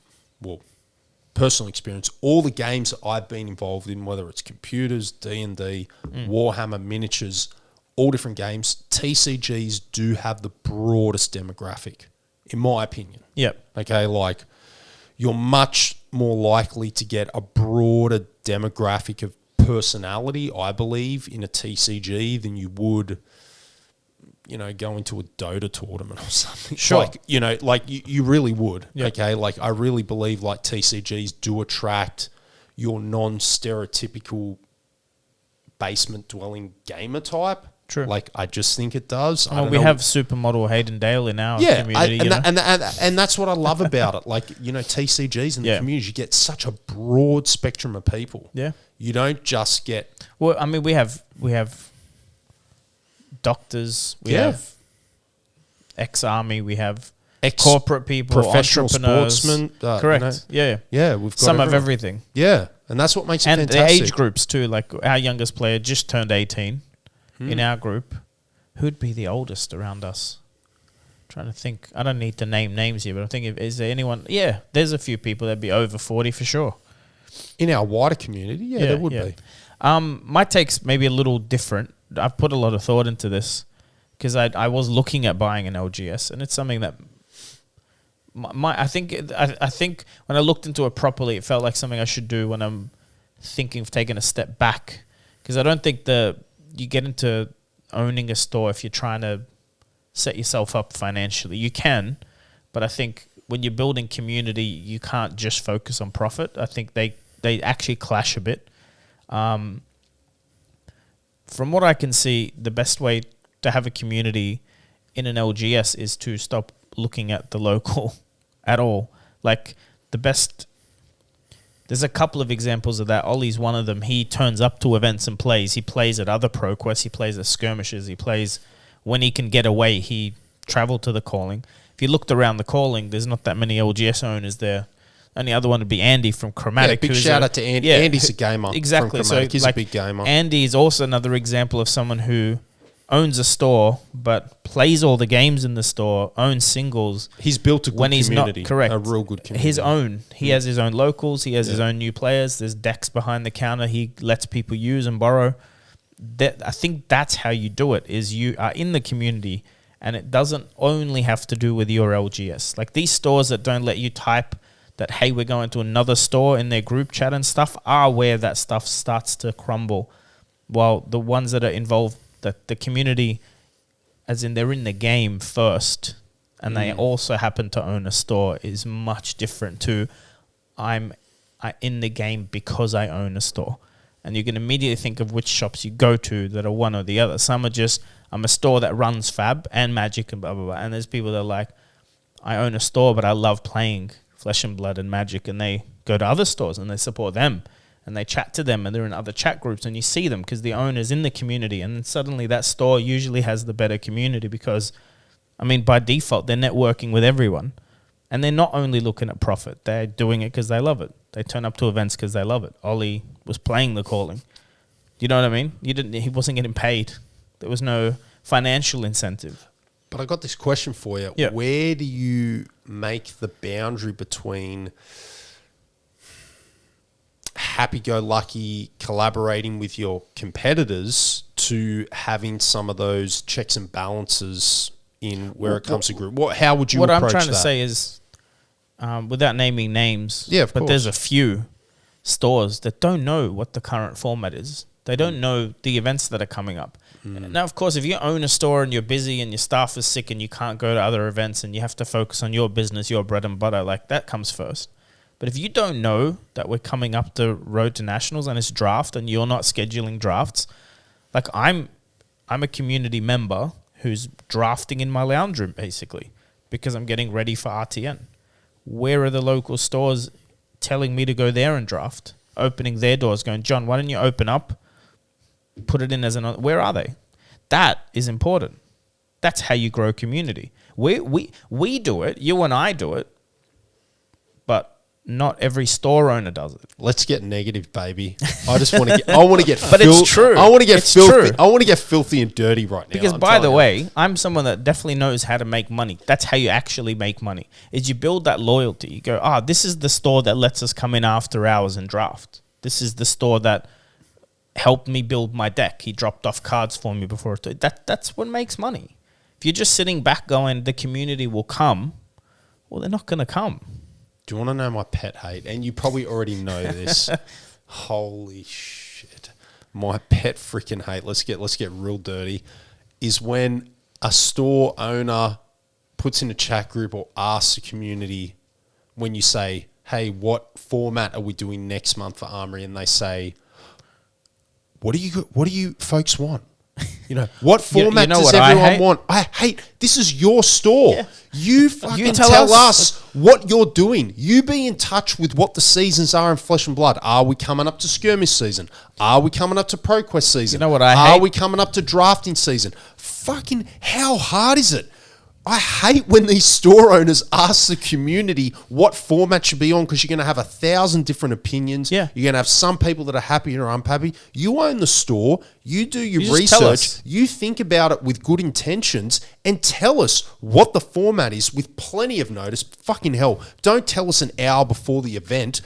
personal experience, all the games that I've been involved in, whether it's computers, D&D, Warhammer, miniatures, all different games, TCGs do have the broadest demographic, in my opinion. Yep. Okay, like you're much more likely to get a broader demographic of personality, I believe, in a TCG than you would, go into a Dota tournament or something. Sure. You really would. Yep. Okay, like I really believe like TCGs do attract your non-stereotypical basement dwelling gamer type. True. Like I just think it does. We have supermodel Hayden Dale in our community. And that's what I love about it. Like, TCGs in the community, you get such a broad spectrum of people. Yeah. You don't just get... Well, I mean, we have doctors, we have ex-army, we have corporate people, professional entrepreneurs. sportsmen. Correct. Yeah, we've got some of everything. Yeah, and that's what makes it fantastic. And the age groups too. Like our youngest player just turned 18 in our group. Who'd be the oldest around us? Trying to think. I don't need to name names here, but I'm thinking, is there anyone? Yeah, there's a few people that'd be over 40 for sure. In our wider community, there would be. My take's maybe a little different. I've put a lot of thought into this because I was looking at buying an LGS, and it's something that I think when I looked into it properly, it felt like something I should do when I'm thinking of taking a step back, because I don't think you get into owning a store if you're trying to set yourself up financially. You can, but I think when you're building community, you can't just focus on profit. I think they actually clash a bit. From what I can see, the best way to have a community in an LGS is to stop looking at the local at all. Like there's a couple of examples of that. Ollie's one of them. He turns up to events and plays. He plays at other ProQuests. He plays at skirmishes. He plays when he can get away. He traveled to the calling. If you looked around the calling, there's not that many LGS owners there. Only other one would be Andy from Chromatic. Big shout out to Andy. Yeah, Andy's a gamer. Exactly. From Chromatic. He's a big gamer. Andy is also another example of someone who owns a store but plays all the games in the store, owns singles. He's built a good community. Not correct. A real good community. His own. He has his own locals. He has his own new players. There's decks behind the counter he lets people use and borrow. I think that's how you do it, is you are in the community, and it doesn't only have to do with your LGS. Like these stores that don't let you type that, hey, we're going to another store in their group chat and stuff, are where that stuff starts to crumble. While the ones that are involved, that the community, as in they're in the game first, and they also happen to own a store, is much different to I'm in the game because I own a store. And you can immediately think of which shops you go to that are one or the other. Some are just, I'm a store that runs Fab and Magic and blah, blah, blah. And there's people that are like, I own a store, but I love playing Flesh and Blood and Magic, and they go to other stores and they support them and they chat to them, and they're in other chat groups, and you see them because the owner's in the community, and then suddenly that store usually has the better community because, I mean, by default, they're networking with everyone, and they're not only looking at profit, they're doing it because they love it. They turn up to events because they love it. Ollie was playing the calling. You know what I mean? He wasn't getting paid. There was no financial incentive. But I got this question for you. Yeah. Where do you make the boundary between happy-go-lucky collaborating with your competitors to having some of those checks and balances in where it comes to group? How would you approach that? What I'm trying to say is, without naming names, but there's a few stores that don't know what the current format is. They don't know the events that are coming up. Now, of course, if you own a store and you're busy and your staff is sick and you can't go to other events and you have to focus on your business, your bread and butter, like that comes first. But if you don't know that we're coming up the road to nationals and it's draft and you're not scheduling drafts, like I'm a community member who's drafting in my lounge room basically because I'm getting ready for RTN. Where are the local stores telling me to go there and draft, opening their doors, going, John, why don't you open up put it in as where are they? That is important. That's how you grow community. We do it. You and I do it, but not every store owner does it. Let's get negative, baby. I just want to get. I want to get. But it's true. I want to get filthy. True. I want to get filthy and dirty right now. Because by the way, I'm someone that definitely knows how to make money. That's how you actually make money. Is you build that loyalty. You go, this is the store that lets us come in after hours and draft. This is the store that helped me build my deck. He dropped off cards for me before. That's what makes money. If you're just sitting back going, the community will come, well, they're not going to come. Do you want to know my pet hate? And you probably already know this. Holy shit. My pet freaking hate, let's get real dirty, is when a store owner puts in a chat group or asks the community when you say, hey, what format are we doing next month for Armory? And they say, what do you folks want? You know, what format does everyone want? I hate, this is your store. Yeah. You fucking tell us what you're doing. You be in touch with what the seasons are in Flesh and Blood. Are we coming up to skirmish season? Are we coming up to ProQuest season? You know what I hate? Are we coming up to drafting season? Fucking, how hard is it? I hate when these store owners ask the community what format should be on, because you're going to have 1,000 different opinions. Yeah. You're going to have some people that are happy or unhappy. You own the store. You do your research. You think about it with good intentions and tell us what the format is with plenty of notice. Fucking hell. Don't tell us an hour before the event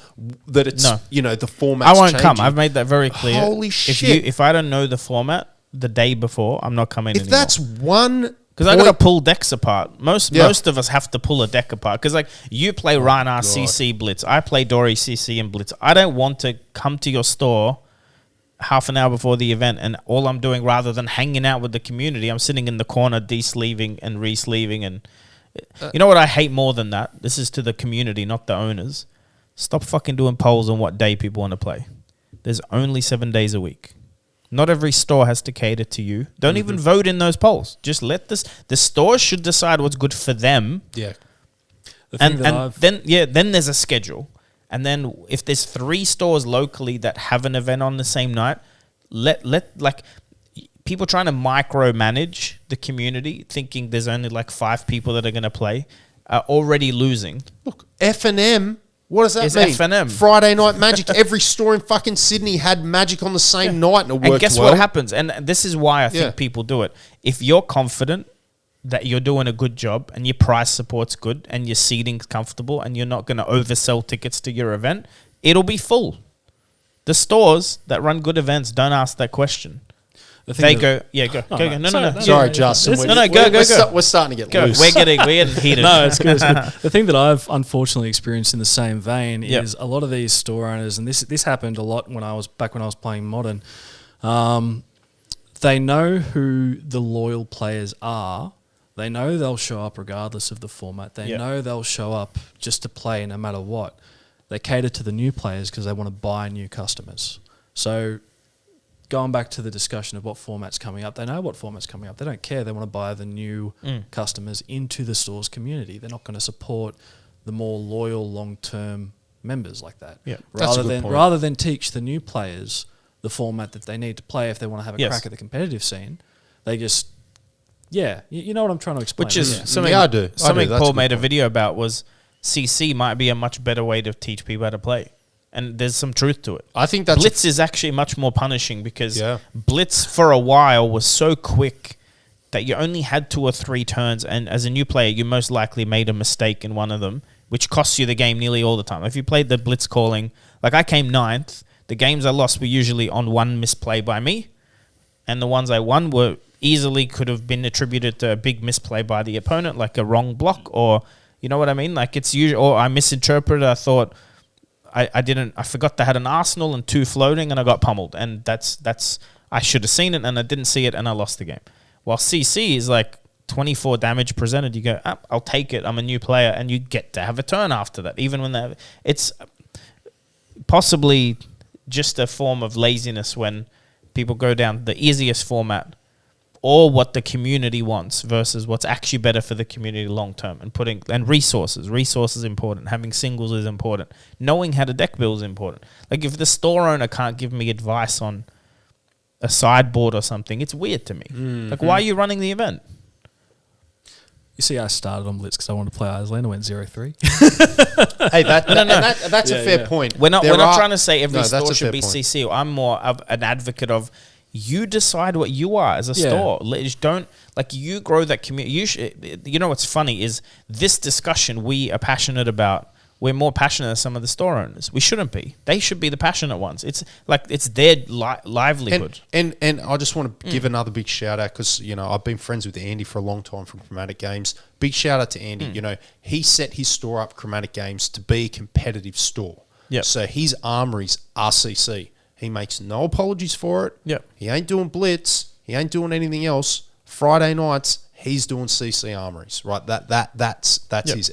that it's, the format's I won't changing. come. I've made that very clear. Holy shit. If I don't know the format the day before, I'm not coming anymore. If that's one... Because I got to pull decks apart. Most of us have to pull a deck apart. Because you play Rhinar CC Blitz. I play Dory CC and Blitz. I don't want to come to your store half an hour before the event, and all I'm doing, rather than hanging out with the community, I'm sitting in the corner de-sleeving and re-sleeving. And you know what I hate more than that? This is to the community, not the owners. Stop fucking doing polls on what day people want to play. There's only 7 days a week. Not every store has to cater to you. Don't even vote in those polls. Just let the stores should decide what's good for them. Yeah. Then there's a schedule. And then if there's 3 stores locally that have an event on the same night, let people trying to micromanage the community, thinking there's only 5 people that are going to play, are already losing. Look, F&M. What does that mean? F&M. Friday Night Magic. Every store in fucking Sydney had Magic on the same night, and it worked well. And guess what happens? And this is why I think people do it. If you're confident that you're doing a good job and your price support's good and your seating's comfortable and you're not going to oversell tickets to your event, it'll be full. The stores that run good events don't ask that question. They go. No. Sorry, Justin. Go. We're starting to get loose. We're getting heated. No, it's good. The thing that I've unfortunately experienced in the same vein is a lot of these store owners, and this happened a lot when I was playing Modern. They know who the loyal players are. They know they'll show up regardless of the format. They know they'll show up just to play no matter what. They cater to the new players because they want to buy new customers. So going back to the discussion of what format's coming up, they know what format's coming up. They don't care. They want to buy the new customers into the store's community. They're not going to support the more loyal long-term members like that. Yeah, rather than teach the new players the format that they need to play if they want to have a crack at the competitive scene, they just, you know what I'm trying to explain. Which is something Paul made a video about was CC might be a much better way to teach people how to play. And there's some truth to it. I think that's Blitz is actually much more punishing because Blitz for a while was so quick that you only had 2 or 3 turns, and as a new player, you most likely made a mistake in one of them, which costs you the game nearly all the time. If you played the Blitz calling, I came 9th, the games I lost were usually on one misplay by me, and the ones I won were easily could have been attributed to a big misplay by the opponent, like a wrong block, or you know what I mean? It's usually, or I misinterpreted. I thought I forgot they had an Arsenal and 2 floating, and I got pummeled, and that's I should have seen it, and I didn't see it, and I lost the game. While CC is 24 damage presented, you go, I'll take it. I'm a new player, and you get to have a turn after that, even when it's possibly just a form of laziness when people go down the easiest format or what the community wants versus what's actually better for the community long term, and resources. Resources important. Having singles is important. Knowing how to deck build is important. If the store owner can't give me advice on a sideboard or something, it's weird to me. Like, why are you running the event? You see, I started on Blitz because I wanted to play Iceland. I went 0-3. Hey, that's a fair point. We're not trying to say every store should be point. CC. I'm more of an advocate of you decide what you are as a store. Don't, like, you grow that community. You know what's funny is this discussion we are passionate about. We're more passionate than some of the store owners. We shouldn't be. They should be the passionate ones. It's like it's their livelihood. And I just want to give another big shout out because I've been friends with Andy for a long time from Chromatic Games. Big shout out to Andy. He set his store up, Chromatic Games, to be a competitive store. Yep. So his armories are CC. He makes no apologies for it. Yep. He ain't doing Blitz. He ain't doing anything else. Friday nights he's doing CC armories. Right. That's his.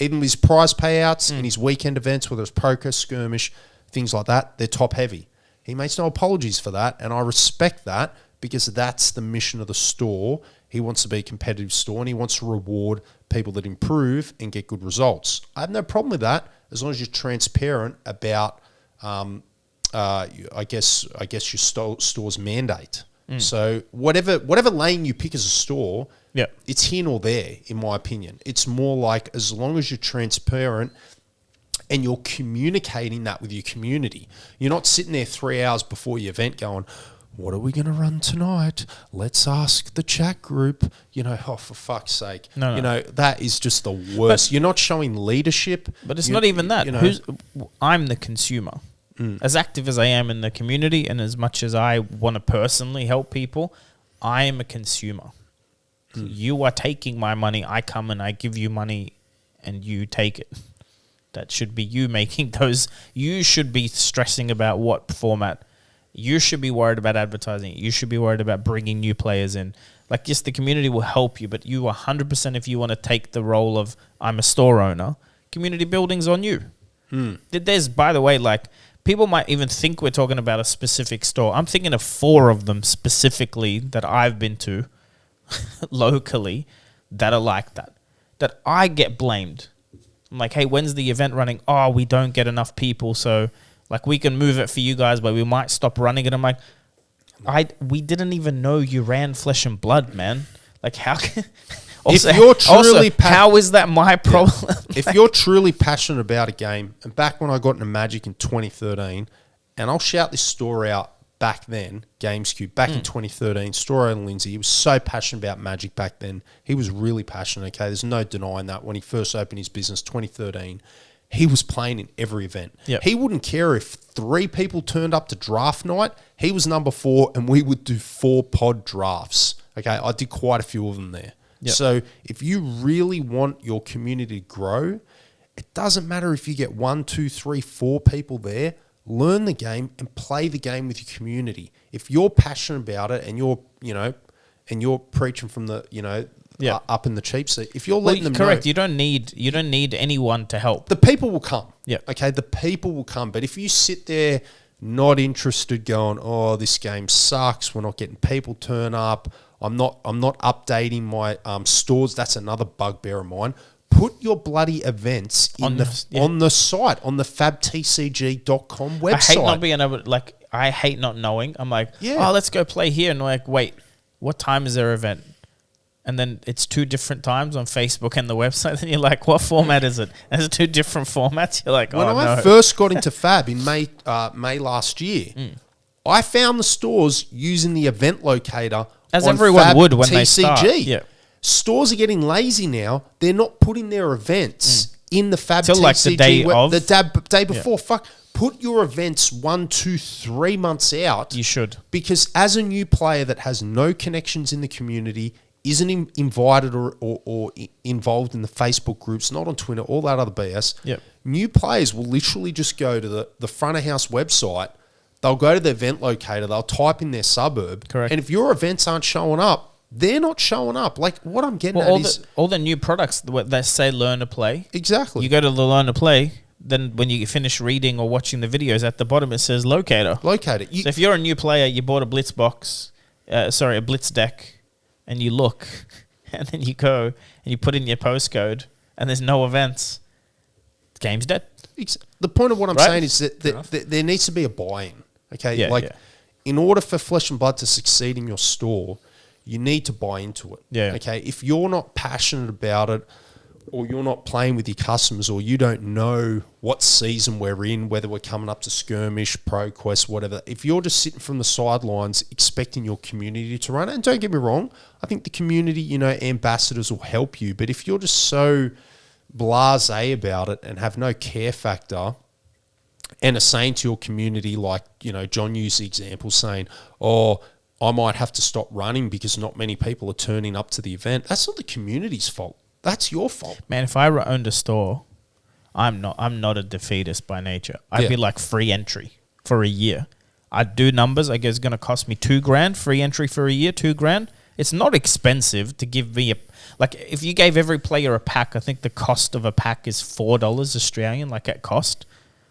Even with his prize payouts and his weekend events, whether it's poker, skirmish, things like that, they're top heavy. He makes no apologies for that, and I respect that because that's the mission of the store. He wants to be a competitive store, and he wants to reward people that improve and get good results. I have no problem with that as long as you're transparent about, I guess your store's mandate. So whatever lane you pick as a store, it's here nor there, in my opinion. It's more like as long as you're transparent and you're communicating that with your community. You're not sitting there 3 hours before your event going, what are we going to run tonight? Let's ask the chat group. For fuck's sake. No. That is just the worst. You're not showing leadership. But it's not even that. I'm the consumer. As active as I am in the community and as much as I want to personally help people, I am a consumer. You are taking my money. I come and I give you money and you take it. That should be you making those. You should be stressing about what format. You should be worried about advertising. You should be worried about bringing new players in. Like, yes, the community will help you, but you 100%, if you want to take the role of I'm a store owner, community building's on you. There's, by the way, like, people might even think we're talking about a specific store. I'm thinking of 4 of them specifically that I've been to locally that are like that. That I get blamed. I'm like, hey, when's the event running? Oh, we don't get enough people, so like we can move it for you guys, but we might stop running it. I'm like, we didn't even know you ran Flesh and Blood, man. Like, how can... Also, how is that my problem? If you're truly passionate about a game, and back when I got into Magic in 2013, and I'll shout this store out back then, GamesCube, back in 2013, store owner Lindsay, he was so passionate about Magic back then. He was really passionate, okay? There's no denying that. When he first opened his business, 2013, he was playing in every event. Yep. He wouldn't care if 3 people turned up to draft night. He was number 4, and we would do 4 pod drafts, okay? I did quite a few of them there. Yep. So if you really want your community to grow, it doesn't matter if you get 1, 2, 3, 4 people there. Learn the game and play the game with your community. If you're passionate about it and you're preaching from the up in the cheap seat, if you're letting them know, you don't need anyone to help. The people will come. Yeah. Okay, the people will come. But if you sit there not interested, going, oh, this game sucks, we're not getting people turn up. I'm not updating my stores. That's another bugbear of mine. Put your bloody events on the site, on the fabtcg.com website. I hate not being able to, I hate not knowing. I'm like, oh, let's go play here. And like, wait, what time is their event? And then it's 2 different times on Facebook and the website. And you're like, what format is it? And it's 2 different formats. You're like, when I first got into Fab in May last year, I found the stores using the event locator. As everyone Fab would when TCG. they start. Yeah. Stores are getting lazy now. They're not putting their events in the Fab Till TCG. like the day of. The day before. Fuck. Put your events 1, 2, 3 months out. You should. Because as a new player that has no connections in the community, isn't invited or involved in the Facebook groups, not on Twitter, all that other BS, new players will literally just go to the front of house website. They'll go to the event locator. They'll type in their suburb. Correct. And if your events aren't showing up, they're not showing up. Like, what I'm getting at is... all the new products that say learn to play. Exactly. You go to the learn to play, then when you finish reading or watching the videos, at the bottom it says locator. Locator. So if you're a new player, you bought a Blitz box, a Blitz deck, and you look, and then you go, and you put in your postcode, and there's no events, the game's dead. The point of what I'm saying is that there needs to be a buy-in. Okay, in order for Flesh and Blood to succeed in your store, you need to buy into it. Yeah. Okay. If you're not passionate about it, or you're not playing with your customers, or you don't know what season we're in, whether we're coming up to Skirmish, Pro Quest, whatever, if you're just sitting from the sidelines expecting your community to run it, and don't get me wrong, I think the community, ambassadors will help you, but if you're just so blasé about it and have no care factor and are saying to your community, like, John used the example saying, oh, I might have to stop running because not many people are turning up to the event, that's not the community's fault. That's your fault. Man, if I owned a store, I'm not a defeatist by nature. I'd be like free entry for a year. I'd do numbers. I guess it's going to cost me $2,000 free entry for a year, $2,000. It's not expensive to give me if you gave every player a pack, I think the cost of a pack is $4 Australian, like at cost.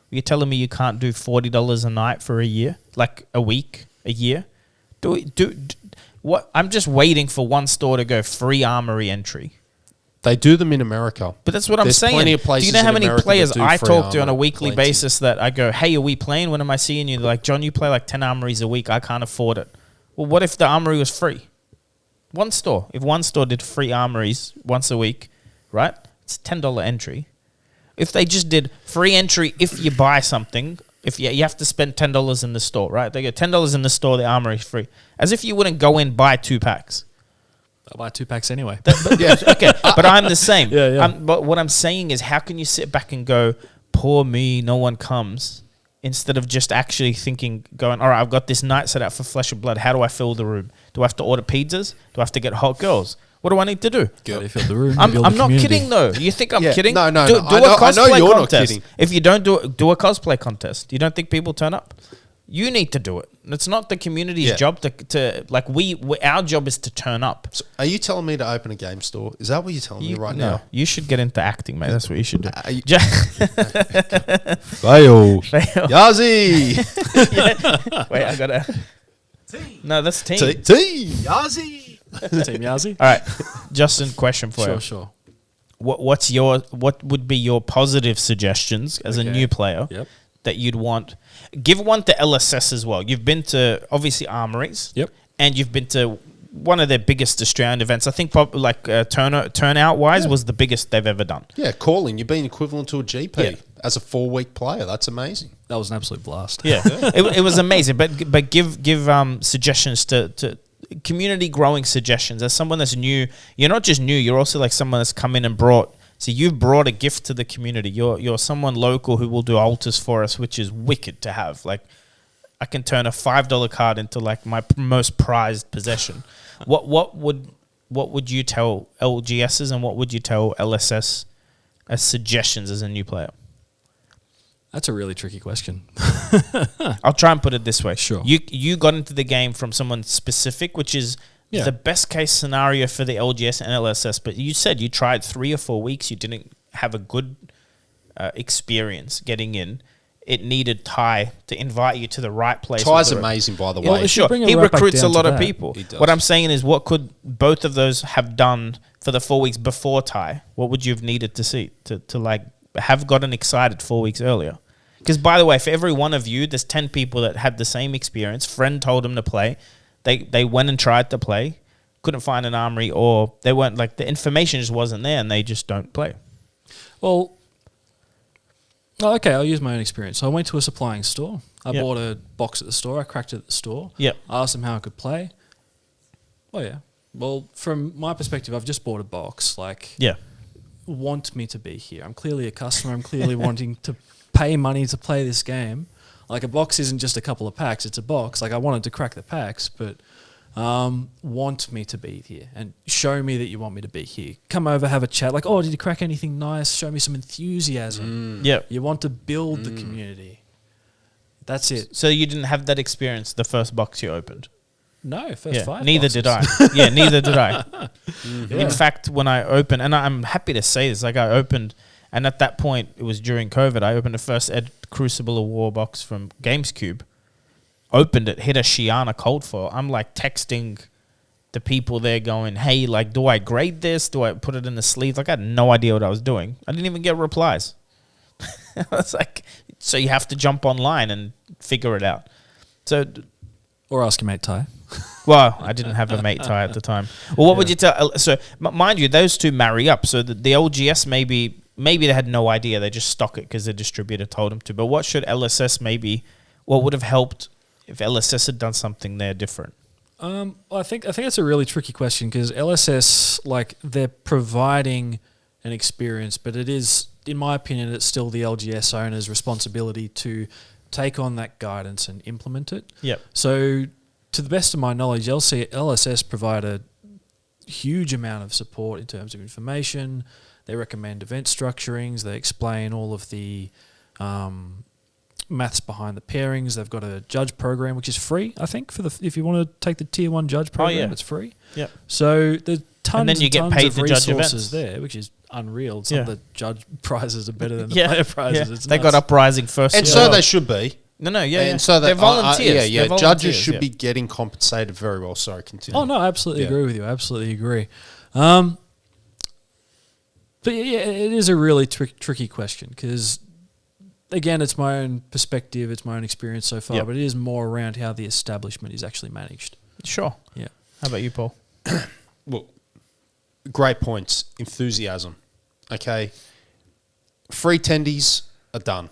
You're telling me you can't do $40 a night for a year, like a week, a year? What? I'm just waiting for one store to go free armory entry. They do them in America. But that's what I'm saying. Plenty of places. Do you know how many players I talk to on a weekly plenty. basis that I go, hey, are we playing? When am I seeing you? They're like, John, you play like 10 armories a week. I can't afford it. Well, what if the armory was free? One store. If one store did free armories once a week, right? It's $10 entry. If they just did free entry if you buy something, if you have to spend $10 in the store, right? They go $10 in the store, the armory is free. As if you wouldn't go in, buy 2 packs. I'll buy 2 packs anyway. Okay, but I'm the same. Yeah. But what I'm saying is, how can you sit back and go, poor me, no one comes, instead of just actually going, all right, I've got this night set out for Flesh and Blood. How do I fill the room? Do I have to order pizzas? Do I have to get hot girls? What do I need to do? How do you fill the room? I'm not kidding, though. You think I'm kidding? No. Do a cosplay I know you're not contest. kidding. If you don't do a cosplay contest, you don't think people turn up? You need to do it. It's not the community's job to our job is to turn up. So are you telling me to open a game store? Is that what you're telling me right now? You should get into acting, mate. That's what you should do. Fail. Yazi. Wait, I gotta. No, that's team. Yazi. Team Yazi. All right, Justin. Question for you. Sure. What would be your positive suggestions as a new player that you'd want? Give one to LSS as well. You've been to obviously armories. Yep. And you've been to one of their biggest Australian events. I think turnout wise was the biggest they've ever done. Yeah, calling. You've been equivalent to a GP as a 4-week player. That's amazing. That was an absolute blast. Yeah, it was amazing. But give suggestions to community growing suggestions. As someone that's new, you're not just new. You're also like someone that's come in and brought. So you've brought a gift to the community. You're someone local who will do altars for us, which is wicked to have. Like, I can turn a $5 card into like my most prized possession. What would you tell LGSs and what would you tell LSS as suggestions as a new player? That's a really tricky question. I'll try and put it this way. Sure. You got into the game from someone specific, which is the best case scenario for the LGS and LSS. But you said you tried 3 or 4 weeks. You didn't have a good experience getting in. It needed Ty to invite you to the right place. Ty's amazing, by the way. Well, Sure, he recruits a lot of people. He does. What I'm saying is, what could both of those have done for the 4 weeks before Ty? What would you have needed to see to like have gotten excited 4 weeks earlier? Because, by the way, for every one of you, there's 10 people that had the same experience. Friend told them to play. They went and tried to play, couldn't find an armory, or they weren't like the information just wasn't there, and they just don't play. Well, okay, I'll use my own experience. So I went to a supplying store. I bought a box at the store. I cracked it at the store. Yep. I asked them how I could play. Oh, yeah. Well, from my perspective, I've just bought a box. Want me to be here. I'm clearly a customer. I'm clearly wanting to pay money to play this game. Like, a box isn't just a couple of packs. It's a box. Like, I wanted to crack the packs, but want me to be here and show me that you want me to be here. Come over, have a chat. Like, oh, did you crack anything nice? Show me some enthusiasm. You want to build the community. That's it. So you didn't have that experience the first box you opened? No, first 5 neither boxes. did I. Neither did I. In fact, when I opened, and I'm happy to say this, like I opened, and at that point, it was during COVID, I opened the first Crucible of War box from GamesCube, opened it, hit a Shiana cold foil. I'm like texting the people there going, hey, like, do I grade this? Do I put it in the sleeve? Like, I had no idea what I was doing. I didn't even get replies. I was like, so you have to jump online and figure it out. So Or ask your mate Ty. Well, I didn't have a mate Ty at the time. Well, what would you tell? So, mind you, those two marry up. So the LGS maybe they had no idea. They just stock it because the distributor told them to. But what should LSS maybe? What would have helped if LSS had done something there different? I think that's a really tricky question because LSS, like, they're providing an experience, but it is, in my opinion, it's still the LGS owner's responsibility to take on that guidance and implement it. Yep. So, to the best of my knowledge, LSS provide a huge amount of support in terms of information. They recommend event structurings. They explain all of the maths behind the pairings. They've got a judge program which is free, I think, if you want to take the tier 1 judge program, it's free. Yep. So there's tons and then you get paid of to judge resources events there, which is unreal. Some of the judge prizes are better than the player prizes. It's they nuts. got Uprising first. And so they should be. And so they're volunteers. They're judges should be getting compensated very well. Sorry, continue. Oh no, I absolutely agree with you. I absolutely agree. But yeah, it is a really tricky question because, again, it's my own perspective, it's my own experience so far, but it is more around how the establishment is actually managed. Sure. Yeah. How about you, Paul? Look, great points. Enthusiasm. Okay. Free tendies are done.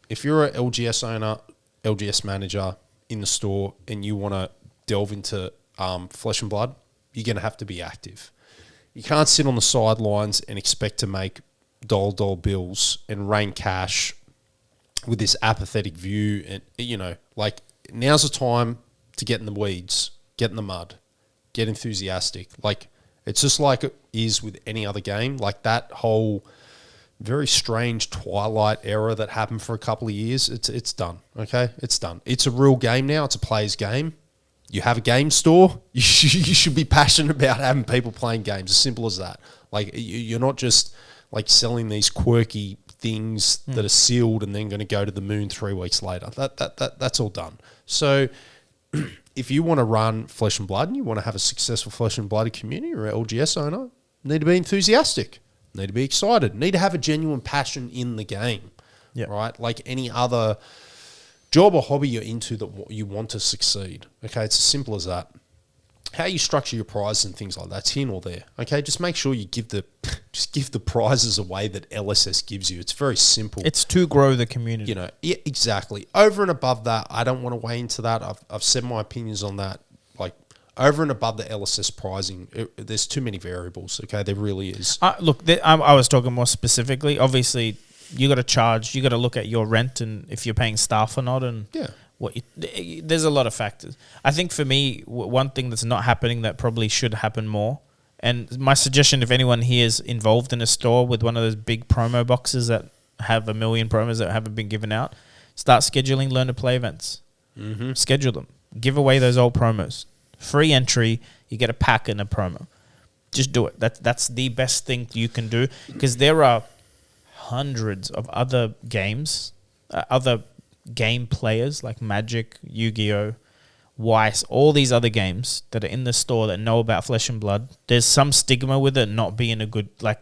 If you're an LGS owner, LGS manager in the store, and you want to delve into Flesh and Blood, you're going to have to be active. You can't sit on the sidelines and expect to make dollar bills and rain cash with this apathetic view. And, now's the time to get in the weeds, get in the mud, get enthusiastic. Like, it's just like it is with any other game. Like, that whole very strange Twilight era that happened for a couple of years, it's done, okay? It's done. It's a real game now. It's a player's game. You have a game store, you should be passionate about having people playing games. As simple as that. Like, you're not just like selling these quirky things that are sealed and then going to go to the moon 3 weeks later. That's all done. So if you want to run Flesh and Blood and you want to have a successful Flesh and Blood community or LGS owner, you need to be enthusiastic, need to be excited, need to have a genuine passion in the game, right? Like any other job or hobby you're into that you want to succeed. Okay, it's as simple as that. How you structure your prizes and things like that's here nor there. Okay, just make sure you give the prizes away that LSS gives you. It's very simple. It's to grow the community. Yeah, exactly. Over and above that, I don't want to weigh into that. I've said my opinions on that. Like, over and above the LSS pricing, there's too many variables. Okay, there really is. Look, I was talking more specifically. Obviously, you got to charge. You got to look at your rent and if you're paying staff or not, and there's a lot of factors. I think for me, one thing that's not happening that probably should happen more, and my suggestion, if anyone here is involved in a store with one of those big promo boxes that have 1 million promos that haven't been given out, start scheduling learn to play events. Mm-hmm. Schedule them. Give away those old promos. Free entry. You get a pack and a promo. Just do it. That's the best thing you can do because there are hundreds of other games, other game players like Magic, Yu-Gi-Oh, Weiss, all these other games that are in the store that know about Flesh and Blood. There's some stigma with it not being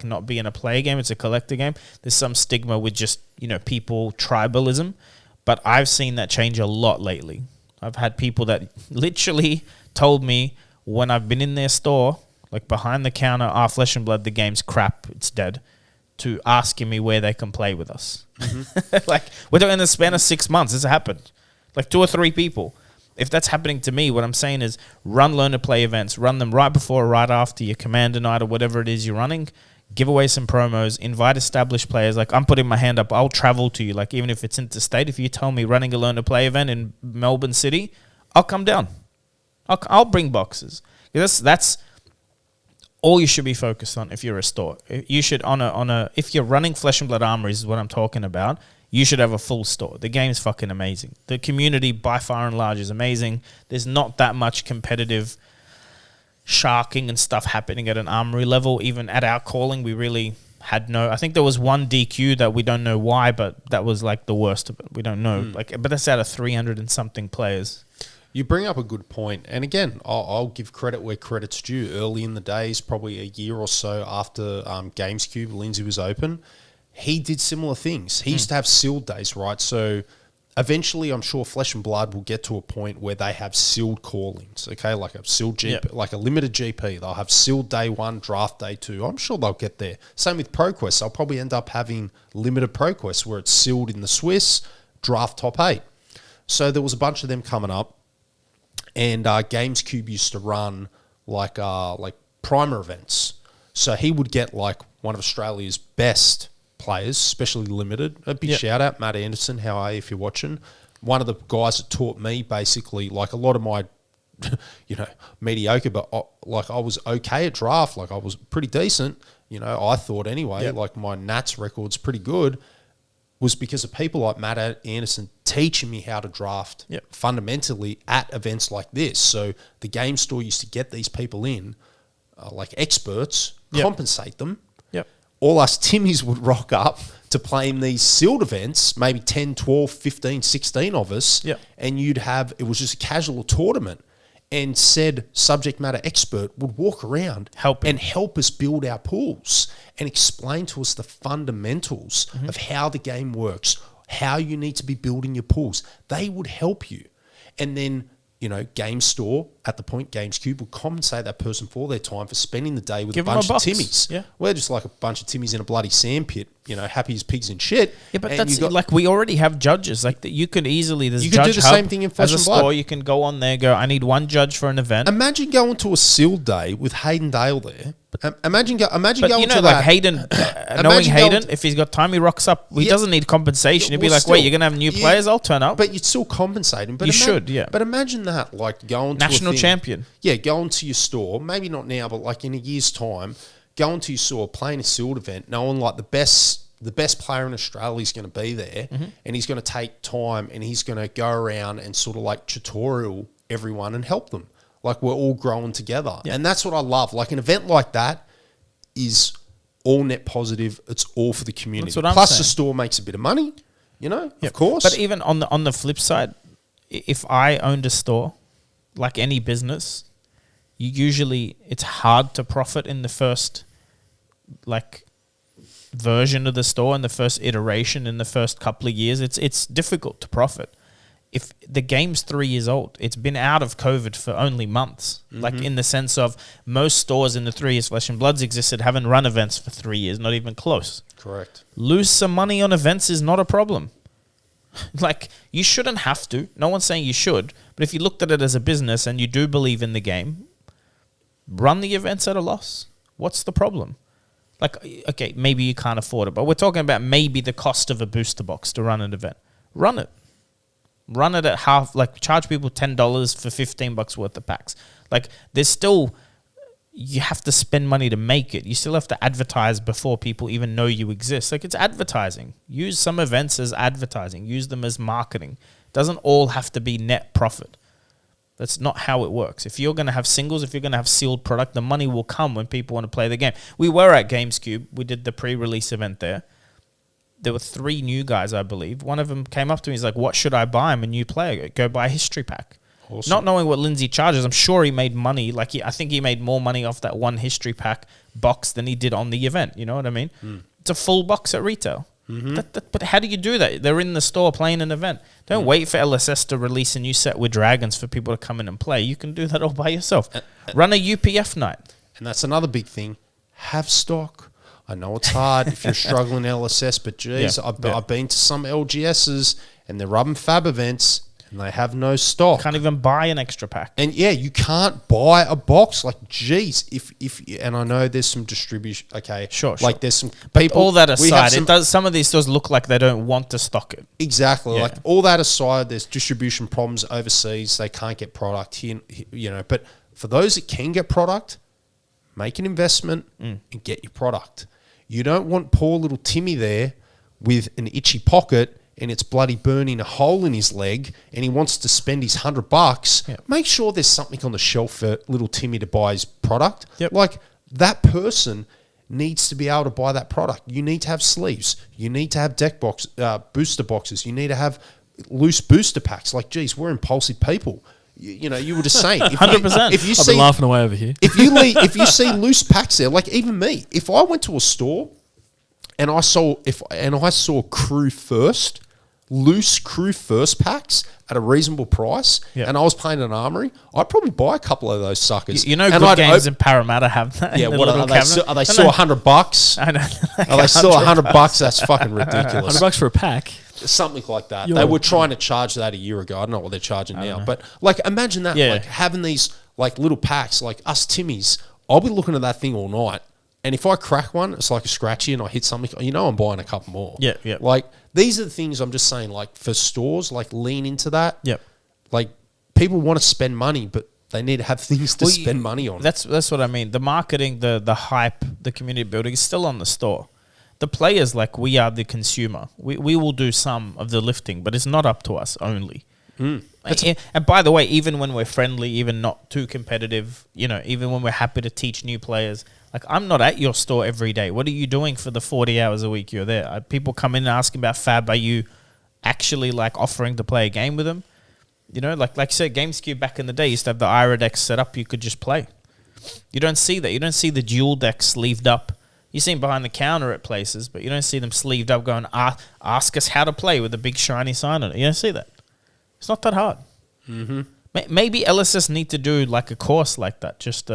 not being a player game. It's a collector game. There's some stigma with just, people tribalism, but I've seen that change a lot lately. I've had people that literally told me when I've been in their store, like behind the counter, Flesh and Blood, the game's crap, it's dead, to asking me where they can play with us. Mm-hmm. Like, we're doing in the span of 6 months, this happened. Like 2 or 3 people. If that's happening to me, what I'm saying is run learn to play events, run them right before or right after your commander night or whatever it is you're running, give away some promos, invite established players. Like, I'm putting my hand up, I'll travel to you. Like, even if it's interstate, if you tell me running a learn to play event in Melbourne City, I'll come down. I'll bring boxes. That's all you should be focused on if you're a store. You should if you're running Flesh and Blood Armories is what I'm talking about, you should have a full store. The game's fucking amazing. The community by far and large is amazing. There's not that much competitive sharking and stuff happening at an armory level. Even at our calling, we really had no. I think there was one DQ that we don't know why, but that was like the worst of it. We don't know. But that's out of 300 and something players. You bring up a good point. And again, I'll give credit where credit's due. Early in the days, probably a year or so after GamesCube, Lindsay was open, he did similar things. He used to have sealed days, right? So eventually, I'm sure Flesh and Blood will get to a point where they have sealed callings, okay? Like a sealed GP, like a limited GP. They'll have sealed day 1, draft day 2. I'm sure they'll get there. Same with ProQuest. They'll probably end up having limited ProQuest where it's sealed in the Swiss, draft top 8. So there was a bunch of them coming up, and GamesCube used to run like primer events. So he would get like one of Australia's best players, especially limited. A big shout out, Matt Anderson. How are you if you're watching? One of the guys that taught me basically, like a lot of my, mediocre, but I was okay at draft. Like I was pretty decent, I thought anyway. Like my Nats record's pretty good, was because of people like Matt Anderson teaching me how to draft fundamentally at events like this. So the game store used to get these people in, like experts, compensate them. All us Timmys would rock up to play in these sealed events, maybe 10, 12, 15, 16 of us, and it was just a casual tournament, and said subject matter expert would walk around and help us build our pools and explain to us the fundamentals of how the game works, how you need to be building your pools. They would help you. And then, Game Store, at the point, GamesCube would compensate that person for their time for spending the day with a bunch of Timmys. Yeah. We're just like a bunch of Timmys in a bloody sandpit, happy as pigs in shit. Yeah, but that's like we already have judges. Like you could easily, you could do the same thing in Flesh and Blood. Store, you can go on there, I need one judge for an event. Imagine going to a sealed day with Hayden Dale there. Imagine going to like that. Hayden, knowing Hayden, if he's got time, he rocks up. He doesn't need compensation. He'd be like, wait, you're going to have new players? I'll turn up. But you'd still compensate him. But you should. But imagine that, like going to national champion. Yeah, going to your store, maybe not now, but like in a year's time, going to your store, playing a sealed event, knowing like the best player in Australia is going to be there, and he's going to take time and he's going to go around and sort of like tutorial everyone and help them. Like we're all growing together. Yeah. And that's what I love. Like an event like that is all net positive. It's all for the community. That's what I'm Plus saying. The store makes a bit of money, of course. But even on the flip side, if I owned a store, like any business, it's hard to profit in the first version of the store, in the first iteration, in the first couple of years. It's difficult to profit. If the game's 3 years old, it's been out of COVID for only months. Like in the sense of most stores in the 3 years Flesh and Bloods existed haven't run events for 3 years, not even close. Correct. Lose some money on events is not a problem. Like, you shouldn't have to. No one's saying you should. But if you looked at it as a business and you do believe in the game, run the events at a loss. What's the problem? Like, okay, maybe you can't afford it, but we're talking about maybe the cost of a booster box to run an event. Run it. Run it at half, like charge people $10 for $15 worth of packs. Like, there's still, you have to spend money to make it. You still have to advertise before people even know you exist. Like, it's advertising. Use some events as advertising. Use them as marketing. Doesn't all have to be net profit. That's not how it works. If you're going to have singles, if you're going to have sealed product, the money will come when people want to play the game. We were at GamesCube. We did the pre-release event there. There were 3 new guys, I believe. One of them came up to me. He's like, what should I buy? I'm a new player. Go buy a history pack. Awesome. Not knowing what Lindsay charges, I'm sure he made money. Like, I think he made more money off that one history pack box than he did on the event. You know what I mean? It's a full box at retail. But how do you do that? They're in the store playing an event. Don't wait for LSS to release a new set with dragons for people to come in and play. You can do that all by yourself. Run a UPF night. And that's another big thing. Have stock. I know it's hard if you're struggling LSS, but geez, I've been to some LGSs and they're rubbing fab events and they have no stock. Can't even buy an extra pack. And you can't buy a box. Like, geez, if and I know there's some distribution. Okay, sure. Like there's some people. But all that aside, some of these stores look like they don't want to stock it. Exactly. Yeah. Like all that aside, there's distribution problems overseas. They can't get product here. But for those that can get product, make an investment and get your product. You don't want poor little Timmy there with an itchy pocket and it's bloody burning a hole in his leg and he wants to spend his $100. Yep. Make sure there's something on the shelf for little Timmy to buy his product. Yep. Like, that person needs to be able to buy that product. You need to have sleeves. You need to have booster boxes. You need to have loose booster packs. Like, geez, we're impulsive people. You were just saying, 100%. I've been laughing away over here. If you see loose packs there, like even me, if I went to a store and I saw crew first, loose crew first packs at a reasonable price, and I was playing an armory, I'd probably buy a couple of those suckers. You know, and good games in Parramatta have that. Yeah, what are they still $100? I know. Are they still $100? That's fucking ridiculous. $100 for a pack. Something like that. They were trying to charge that a year ago. I don't know what they're charging now, but like imagine that, like having these like little packs, like us Timmys. I'll be looking at that thing all night. And if I crack one, it's like a scratchy and I hit something, I'm buying a couple more. Yeah. Like, these are the things I'm just saying, like, for stores, like, lean into that. Yep. Like, people want to spend money, but they need to have things to spend money on. That's what I mean. The marketing, the hype, the community building is still on the store. The players, like, we are the consumer. We will do some of the lifting, but it's not up to us only. And by the way, even when we're friendly, even not too competitive, even when we're happy to teach new players, like I'm not at your store every day. What are you doing for the 40 hours a week you're there? People come in and asking about Fab. Are you actually like offering to play a game with them? Like you said, GameScube back in the day used to have the Ira deck set up. You could just play. You don't see that. You don't see the dual deck sleeved up. You see them behind the counter at places, but you don't see them sleeved up going, ask us how to play with a big shiny sign on it. You don't see that. It's not that hard. Mm-hmm. Maybe LSS need to do like a course like that, just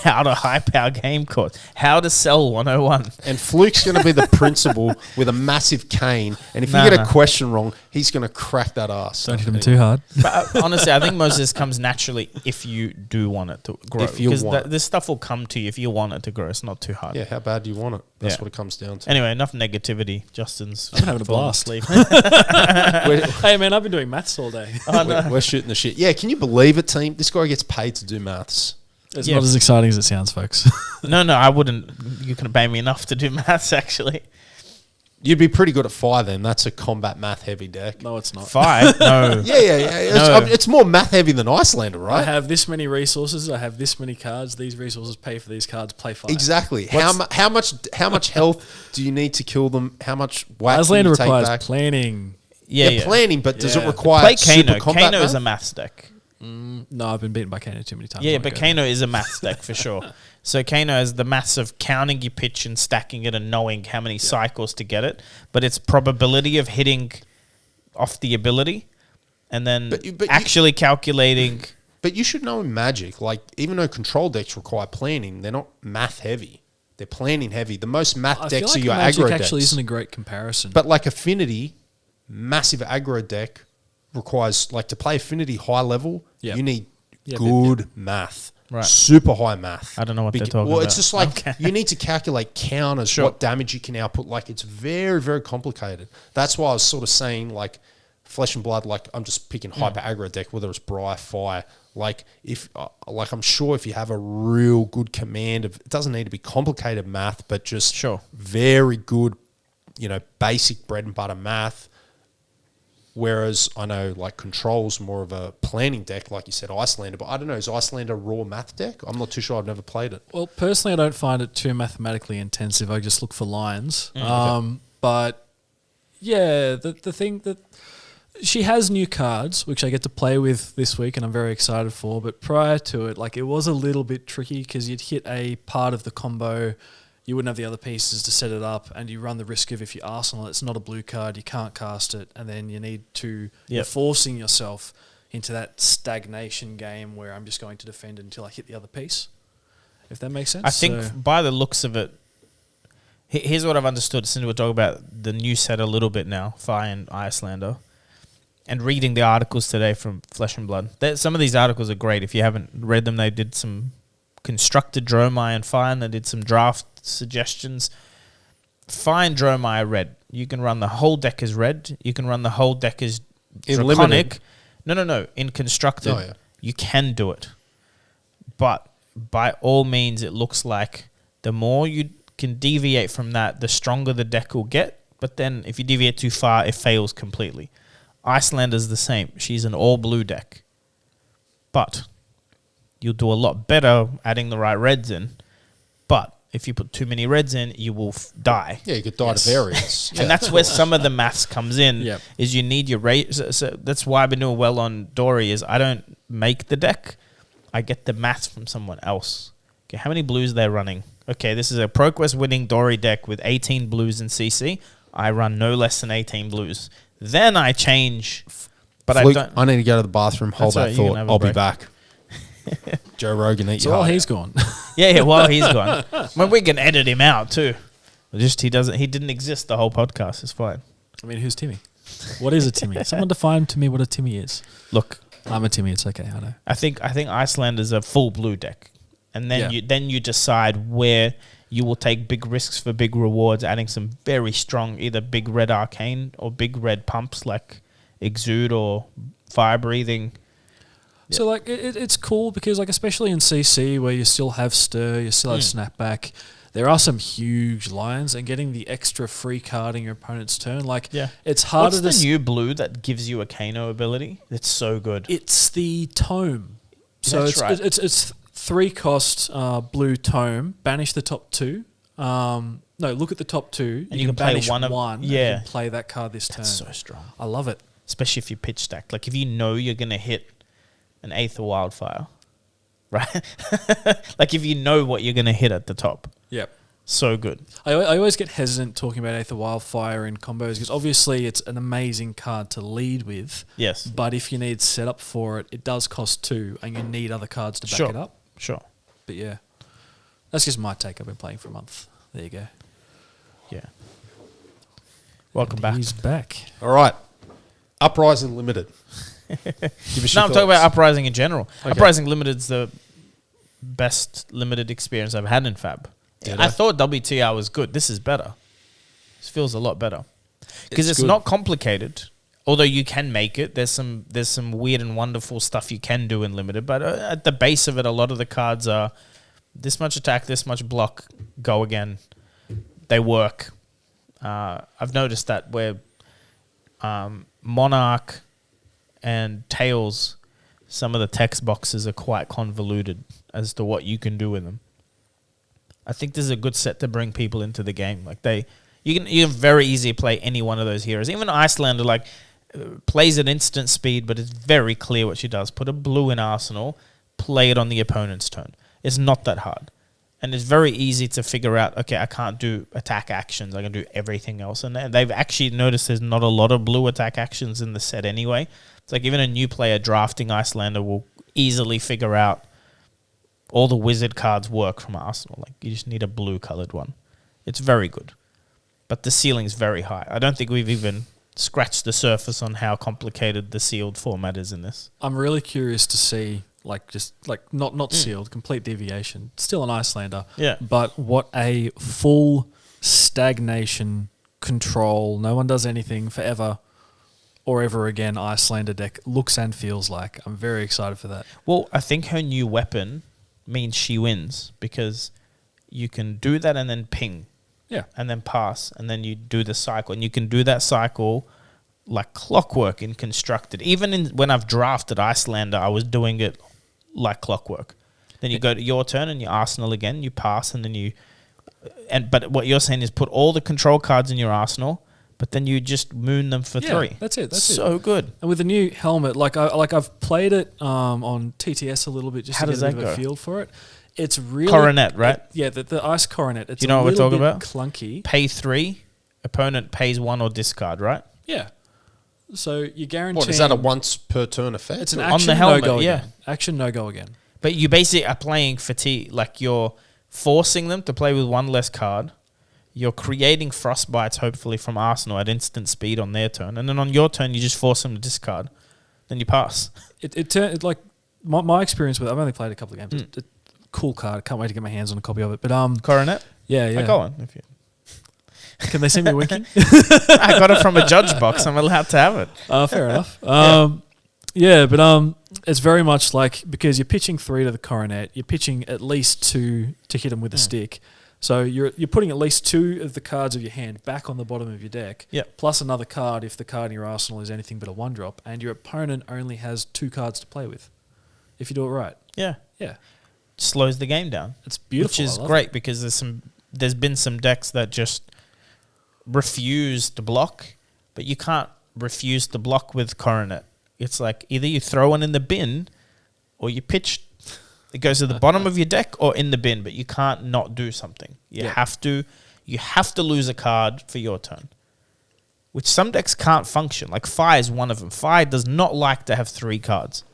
how to hype our game course, how to sell 101. And Fluke's going to be the principal with a massive cane, and if you get a question wrong, he's going to crack that ass. Don't hit him too hard. But honestly, I think most of this comes naturally if you do want it to grow. Because this stuff will come to you if you want it to grow. It's not too hard. Yeah, how bad do you want it? That's what it comes down to. Anyway, enough negativity. Justin's I'm having a blast. Hey man, I've been doing maths all day. We're shooting the shit. Yeah, can you believe it, team? This guy gets paid to do maths. It's not as exciting as it sounds, folks. No, I wouldn't. You can pay me enough to do maths, actually. You'd be pretty good at Fire then. That's a combat math heavy deck. No, it's not. Fire? No. Yeah. It's more math heavy than Icelander, right? I have this many resources. I have this many cards. These resources pay for these cards. Play Fire. Exactly. How much health do you need to kill them? How much whack Icelander do you take requires back? planning. Yeah, planning, but does it require play super Kano? combat Kano is math? a maths deck. No, I've been beaten by Kano too many times. Yeah, but Kano is a maths deck for sure. So Kano has the maths of counting your pitch and stacking it and knowing how many cycles to get it. But it's probability of hitting off the ability and then actually calculating. But you should know in Magic, like even though control decks require planning, they're not math heavy. They're planning heavy. The most math decks are your Magic aggro decks. Actually isn't a great comparison. But like Affinity, massive aggro deck requires, like to play Affinity high level, you need good math. Right. Super high math. I don't know what they're talking about. Well, it's just like you need to calculate counters, what damage you can output. Like it's very, very complicated. That's why I was sort of saying like Flesh and Blood, like I'm just picking hyper aggro deck, whether it's Briar, Fire. Like if I'm sure if you have a real good command of, it doesn't need to be complicated math, but just very good, basic bread and butter math. Whereas I know like Control's more of a planning deck, like you said, Icelander. But I don't know, is Icelander a raw math deck? I'm not too sure. I've never played it. Well, personally, I don't find it too mathematically intensive. I just look for lines. But yeah, the thing that she has new cards, which I get to play with this week, and I'm very excited for. But prior to it, like it was a little bit tricky because you'd hit a part of the combo. You wouldn't have the other pieces to set it up, and you run the risk of if you arsenal it's not a blue card, you can't cast it, and then you need to you're forcing yourself into that stagnation game where I'm just going to defend until I hit the other piece. If that makes sense. I think by the looks of it, here's what I've understood since we're talking about the new set a little bit now, Fire and Icelander, and reading the articles today from Flesh and Blood. Some of these articles are great. If you haven't read them, they did some constructed Dromai and Fire, and they did some draft suggestions. Fine Dromai red. You can run the whole deck as red. You can run the whole deck as Draconic. No. In constructed, you can do it. But by all means, it looks like the more you can deviate from that, the stronger the deck will get. But then if you deviate too far, it fails completely. Icelander's the same. She's an all-blue deck. But you'll do a lot better adding the right reds in. But if you put too many reds in, you will die. Yeah, you could die to variance. And that's where some of the maths comes in, is you need your rate. So that's why I've been doing well on Dory is I don't make the deck. I get the maths from someone else. Okay, how many blues they're running? Okay, this is a ProQuest winning Dory deck with 18 blues in CC. I run no less than 18 blues. Then I change. But Fluke, I don't. I need to go to the bathroom. Hold That's that right, you can thought. have a I'll be break. back. Joe Rogan, eat So your while heart he's out. gone, Yeah, while he's gone. We can edit him out too. Just he didn't exist the whole podcast. It's fine. I mean, who's Timmy? What is a Timmy? Someone define to me what a Timmy is. Look, I'm a Timmy. It's okay. I know. I think Iceland is a full blue deck, and then Yeah. you decide where you will take big risks for big rewards, adding some very strong either big red arcane or big red pumps like exude or fire breathing. So like it's cool because like especially in CC where you still have stir, you still have snapback. There are some huge lines, and getting the extra free card in your opponent's turn, like it's harder. What's the new blue that gives you a Kano ability? It's so good. It's the tome. So That's it's, right. it's 3 cost blue tome. Banish the top 2. No, look at the top 2. And you can play banish one of- and you yeah. can play that card this turn. That's so strong. I love it. Especially if you pitch stacked. Like if you know you're gonna hit an Aether Wildfire, right? Like if you know what you're gonna hit at the top. Yep. So good. I always get hesitant talking about Aether Wildfire in combos because obviously it's an amazing card to lead with. Yes. But if you need setup for it, it does cost 2 and you need other cards to back it up. Sure. But yeah, that's just my take. I've been playing for a month. There you go. Yeah. Welcome back. He's back. All right. Uprising Limited. Give us No, your I'm talking about thoughts. Uprising in general. Okay. Uprising Limited's the best limited experience I've had in Fab. Ditto. I thought WTR was good. This is better. This feels a lot better. Because it's good. not complicated. Although you can make it. There's some weird and wonderful stuff you can do in limited. But at the base of it, a lot of the cards are this much attack, this much block, go again. They work. I've noticed that where Monarch and Tails, some of the text boxes are quite convoluted as to what you can do with them. I think this is a good set to bring people into the game. Like you can very easily play any one of those heroes. Even Icelander plays at instant speed, but it's very clear what she does. Put a blue in Arsenal, play it on the opponent's turn. It's not that hard. And it's very easy to figure out, okay, I can't do attack actions. I can do everything else. And they've actually noticed there's not a lot of blue attack actions in the set anyway. It's like even a new player drafting Icelander will easily figure out all the wizard cards work from Arsenal. Like you just need a blue colored one. It's very good. But the ceiling's very high. I don't think we've even scratched the surface on how complicated the sealed format is in this. I'm really curious to see, not sealed, complete deviation. Still an Icelander. Yeah. But what a full stagnation control, no one does anything forever or ever again Icelander deck looks and feels like. I'm very excited for that. Well, I think her new weapon means she wins because you can do that and then ping. Yeah. And then pass, and then you do the cycle. And you can do that cycle like clockwork in Constructed. Even when I've drafted Icelander, I was doing it like clockwork. Then you go to your turn and you Arsenal again, you pass, and then you... But what you're saying is put all the control cards in your Arsenal, but then you just moon them for 3. That's it. That's so good. And with the new helmet, I've played it on TTS a little bit just How to does get a bit that of a go? feel for it. It's really... Coronet, right? The ice coronet. It's Do you know a what we're little talking bit about? clunky. Pay 3, opponent pays 1 or discard, right? Yeah. So you guarantee... What, is that a once per turn effect? It's an or- action, the helmet, no-go yeah. again. Action, no-go again. But you basically are playing fatigue, like you're forcing them to play with 1 less card. You're creating frostbites, hopefully, from Arsenal at instant speed on their turn. And then on your turn, you just force them to discard. Then you pass. My experience with it, I've only played a couple of games. It's a cool card. Can't wait to get my hands on a copy of it. But Coronet? yeah. I got one. If you... Can they send me winking? I got it from a judge box. I'm allowed to have it. Fair enough. But it's very much like, because you're pitching 3 to the coronet, you're pitching at least 2 to hit them with a stick. So you're putting at least 2 of the cards of your hand back on the bottom of your deck, plus another card if the card in your arsenal is anything but a 1-drop, and your opponent only has 2 cards to play with, if you do it right. Yeah. Yeah. Slows the game down. It's beautiful. Which is great because there's been some decks that just refuse to block, but you can't refuse to block with Coronet. It's like either you throw one in the bin or you pitch. It goes to the bottom of your deck or in the bin, but you can't not do something. You have to lose a card for your turn. which some decks can't function. Like Fire is one of them. Fire does not like to have 3 cards.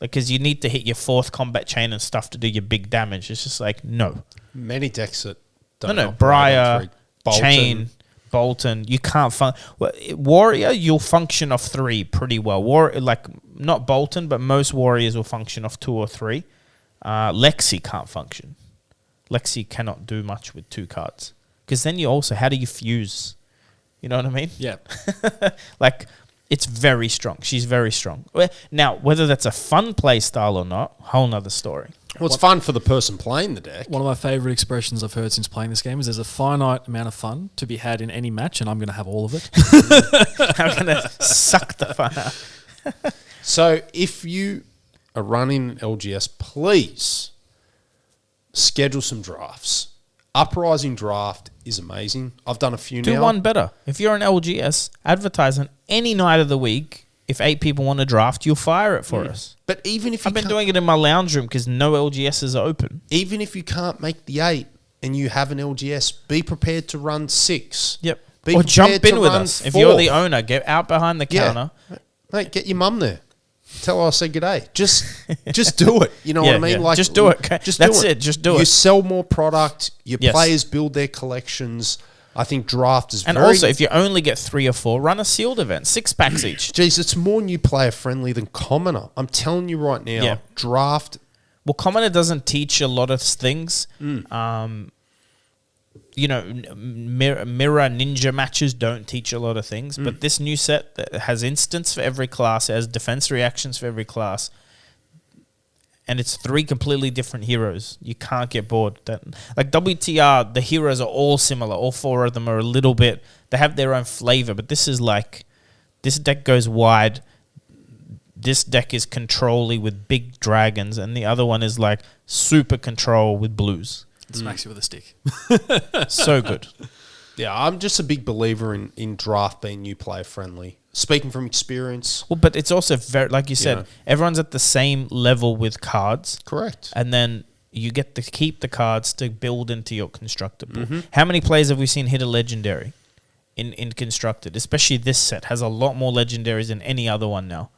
Because you need to hit your 4th combat chain and stuff to do your big damage. It's just like, no. Many decks that don't No, Briar, Chain, Bolton, you can't Warrior, you'll function off 3 pretty well. Not Bolton, but most Warriors will function off 2 or 3. Lexi can't function. Lexi cannot do much with 2 cards. Because then how do you fuse? You know what I mean? Yeah. Like, it's very strong. She's very strong. Now, whether that's a fun play style or not, whole nother story. Well, it's fun for the person playing the deck. One of my favourite expressions I've heard since playing this game is there's a finite amount of fun to be had in any match, and I'm going to have all of it. I'm going to suck the fun out. So if you are running LGS, please schedule some drafts. Uprising draft is amazing. I've done a few now. Do one better. If you're an LGS, advertise on any night of the week. If 8 people want to draft, you'll fire it for us. But even if I've been doing it in my lounge room because no LGSs are open. Even if you can't make the 8 and you have an LGS, be prepared to run 6. Yep. Be or jump prepared in to with run us. 4. If you're the owner, get out behind the counter. Mate, get your mum there. Tell her I said good day. Just do it. You know what I mean? Yeah. Like, just do it. Just That's do it. Just do it. You sell more product. Your Yes. players build their collections. I think draft is And very... also, if you only get 3 or 4, run a sealed event. 6 packs each. Jeez, it's more new player friendly than Commoner. I'm telling you right now, Yeah. draft... Well, Commoner doesn't teach a lot of things. You know, mirror ninja matches don't teach a lot of things. But this new set that has instants for every class, it has defense reactions for every class. And it's 3 completely different heroes. You can't get bored. Like WTR, the heroes are all similar. All 4 of them are a little bit... They have their own flavor. But this is like... This deck goes wide. This deck is control-y with big dragons. And the other one is like super control with blues. It smacks you with a stick. So good. Yeah, I'm just a big believer in draft being new player friendly. Speaking from experience. Well, but it's also very... Like you said, Yeah. everyone's at the same level with cards. Correct. And then you get to keep the cards to build into your constructed pool. How many players have we seen hit a legendary in constructed? Especially this set has a lot more legendaries than any other one now.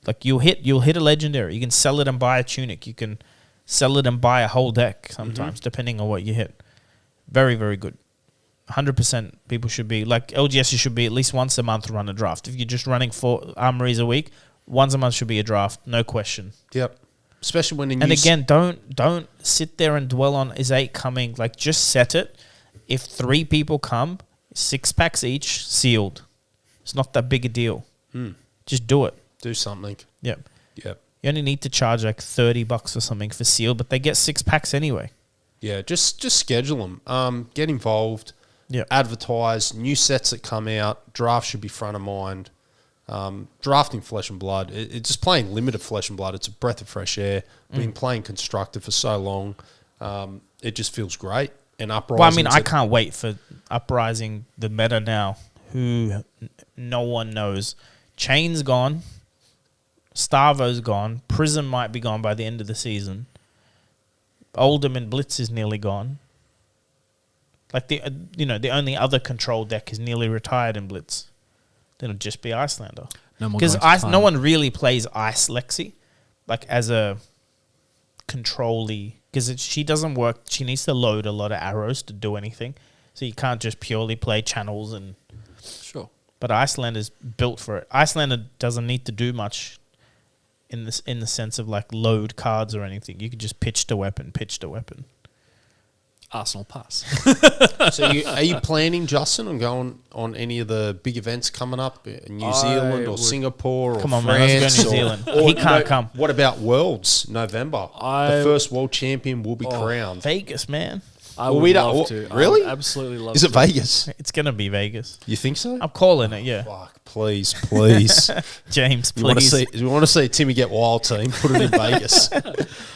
Like you'll hit a legendary. You can sell it and buy a tunic. You can sell it and buy a whole deck sometimes, depending on what you hit. Very, very good. 100% people should be, like LGS, should be at least once a month run a draft. If you're just running 4 armories a week, once a month should be a draft, no question. Yep. Especially when... And again, don't sit there and dwell on is 8 coming. Like just set it. If 3 people come, 6 packs each, sealed. It's not that big a deal. Just do it. Do something. Yep. Yep. You only need to charge like $30 or something for sealed, but they get 6 packs anyway. Yeah, just schedule them. Get involved. Yep. Advertise. New sets that come out. Draft should be front of mind. Drafting Flesh and Blood. It's just playing limited Flesh and Blood. It's a breath of fresh air. Been playing Constructed for so long. It just feels great. And Uprising... Well, I mean, I can't wait for Uprising, the meta now, who no one knows. Chain's gone. Starvo's gone. Prism might be gone by the end of the season. Oldham and Blitz is nearly gone. Like the only other control deck is nearly retired in Blitz. Then it'll just be Icelander. No more. Because no one really plays Ice Lexi, like as a control-y. Because she doesn't work. She needs to load a lot of arrows to do anything. So you can't just purely play channels and... Sure. But Icelander is built for it. Icelander doesn't need to do much in the sense of like load cards or anything. You can just pitch to weapon. Arsenal pass. So are you planning, Justin, on going on any of the big events coming up in New Zealand or Singapore or Come on, France? man, let's go New Zealand. He can't come. What about Worlds, November? The first world champion will be crowned. Vegas, man. I would love to. Really? I would absolutely love to. Is it Vegas? It's going to be Vegas. You think so? I'm calling it, yeah. Fuck, please. James, You want please. to see Timmy get wild team? Put it in Vegas.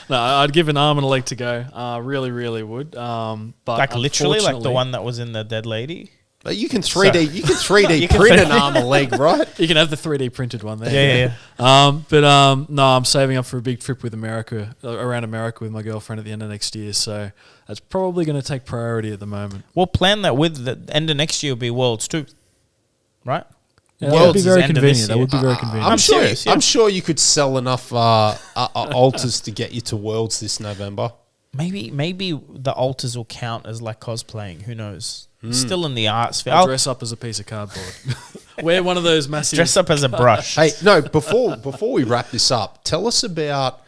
No, I'd give an arm and a leg to go. Really, really would. But Like literally, like the unfortunately- one that was in the Dead Lady? But you can 3D. You can 3D You can print an 3D. arm and leg, right? You can have the 3D printed one there. Yeah. No, I'm saving up for a big trip with around America with my girlfriend at the end of next year. So that's probably going to take priority at the moment. We'll plan that with the end of next year will be Worlds too. right? Yeah, that would be is very end of this convenient. That year. would be very convenient. I'm serious, yeah. I'm sure you could sell enough altars to get you to Worlds this November. Maybe the altars will count as like cosplaying. Who knows? Still in the arts sphere. I'll I'll dress up as a piece of cardboard. Wear one of those massive... dress up as a brush. Hey, no, before we wrap this up, tell us about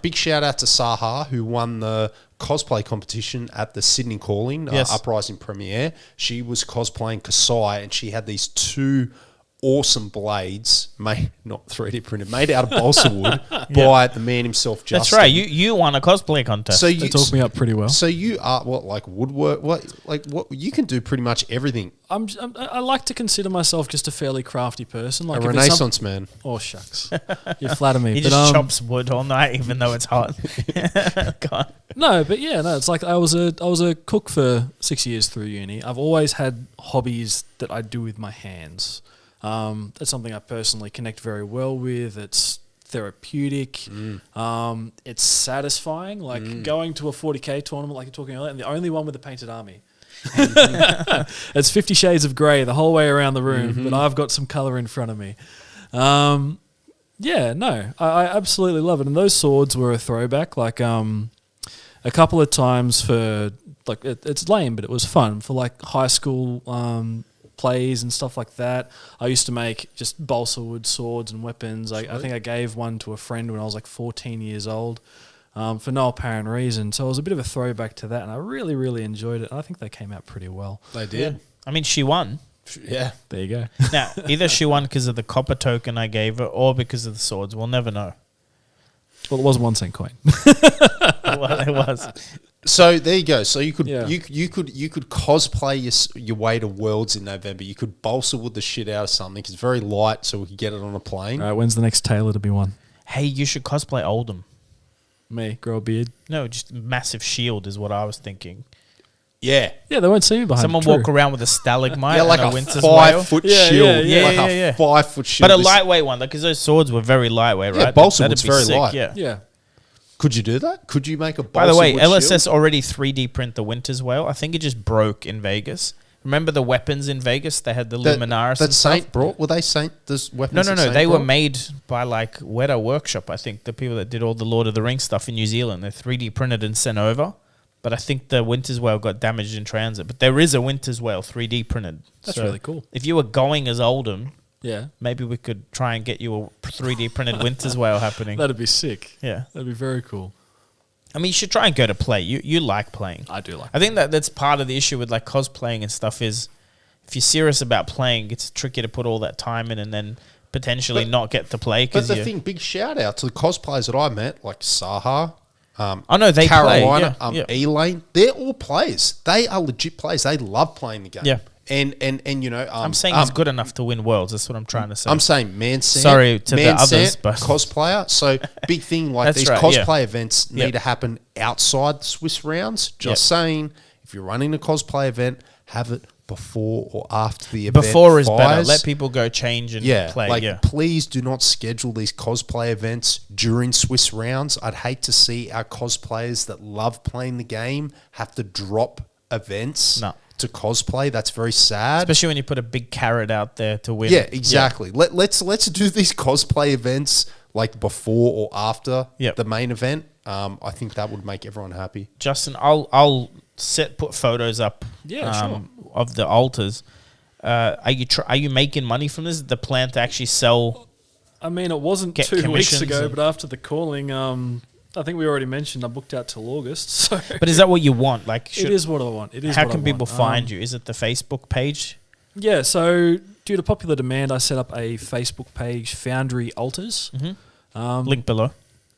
big shout out to Saha, who won the cosplay competition at the Sydney Calling Uprising premiere. She was cosplaying Kasai, and she had these 2 awesome blades, not 3D printed, made out of balsa wood by the man himself, Justin. That's right. You won a cosplay contest. So They talked me up pretty well. So you are like woodwork? What you can do pretty much everything. I like to consider myself just a fairly crafty person. Like A Renaissance man. Oh, shucks. You flatter me. he but, just chops wood all night, even though it's hot. God. No, but it's like I was a cook for 6 years through uni. I've always had hobbies that I do with my hands. That's something I personally connect very well with. It's therapeutic. It's satisfying. Like going to a 40K tournament, like you're talking earlier, and the only one with a painted army. It's 50 Shades of Grey the whole way around the room, but I've got some colour in front of me. I absolutely love it. And those swords were a throwback. Like a couple of times for like it's lame, but it was fun for like high school plays and stuff like that. I used to make just balsa wood swords and weapons. I think I gave one to a friend when I was like 14 years old for no apparent reason. So it was a bit of a throwback to that, and I really, really enjoyed it. I think they came out pretty well. They did. I mean, she won. Yeah. There you go. Now, either she won because of the copper token I gave her or because of the swords. We'll never know. Well, it was a 1 cent coin. Well, it was. So there you go. So you could Yeah. you could cosplay your way to Worlds in November. You could balsa wood the shit out of something. It's very light, so we could get it on a plane. All right, when's the next tailor to be won? Hey, you should cosplay Oldham. Me, grow a beard. No, just massive shield is what I was thinking. Yeah. Yeah, they won't see me behind. Someone walk around with a stalagmite Yeah, like and a winter's 5-foot Yeah, shield. yeah, like yeah. a 5-foot shield. But a lightweight one, because those swords were very lightweight, Yeah, right? balsa That'd wood's be very sick, light. Yeah. Yeah. Could you do that? Could you make a balsa By the way, wood LSS shield? already 3D print the Winter's Whale. I think it just broke in Vegas. Remember the weapons in Vegas? They had the Luminaris that and Saint stuff? brought? Were they Saint? Those weapons? No. that Saint They were brought? made by like Weta Workshop, I think. The people that did all the Lord of the Rings stuff in New Zealand. They're 3D printed and sent over. But I think the Winter's Whale got damaged in transit. But there is a Winter's Whale 3D printed. That's So really cool. if you were going as Oldham, Yeah. maybe we could try and get you a 3D printed Winter's Whale happening. That'd be sick. Yeah. That'd be very cool. I mean, you should try and go to play. You like playing. I do like I think that's part of the issue with like cosplaying and stuff is if you're serious about playing, it's tricky to put all that time in and then potentially not get to play. But the thing, big shout out to the cosplayers that I met, like Saha, I know they Carolina, play. Yeah. Elaine. They're all players. They are legit players. They love playing the game. Yeah. And you know, I'm saying he's good enough to win Worlds. That's what I'm trying to say. I'm saying Mansant. Sorry to the others, but cosplayer. So big thing like That's these right, cosplay events need Yep. to happen outside the Swiss rounds. Just saying, if you're running a cosplay event, have it before or after the event. Before is better. fires. Let people go change and play. Like please do not schedule these cosplay events during Swiss rounds. I'd hate to see our cosplayers that love playing the game have to drop events to cosplay. That's very sad. Especially when you put a big carrot out there to win. Yeah, exactly. Let's do these cosplay events like before or after the main event. I think that would make everyone happy. Justin, I'll put photos up sure. of the altars. Are you making money from this? The plan to actually sell? I mean, it wasn't Get 2 weeks commissions ago, and- but after the calling, I think we already mentioned I booked out till August. So But is that what you want? Like, it is what I want. It is. how what can I people want. find you? Is it the Facebook page? Yeah. So due to popular demand, I set up a Facebook page, Foundry Altars. Link below.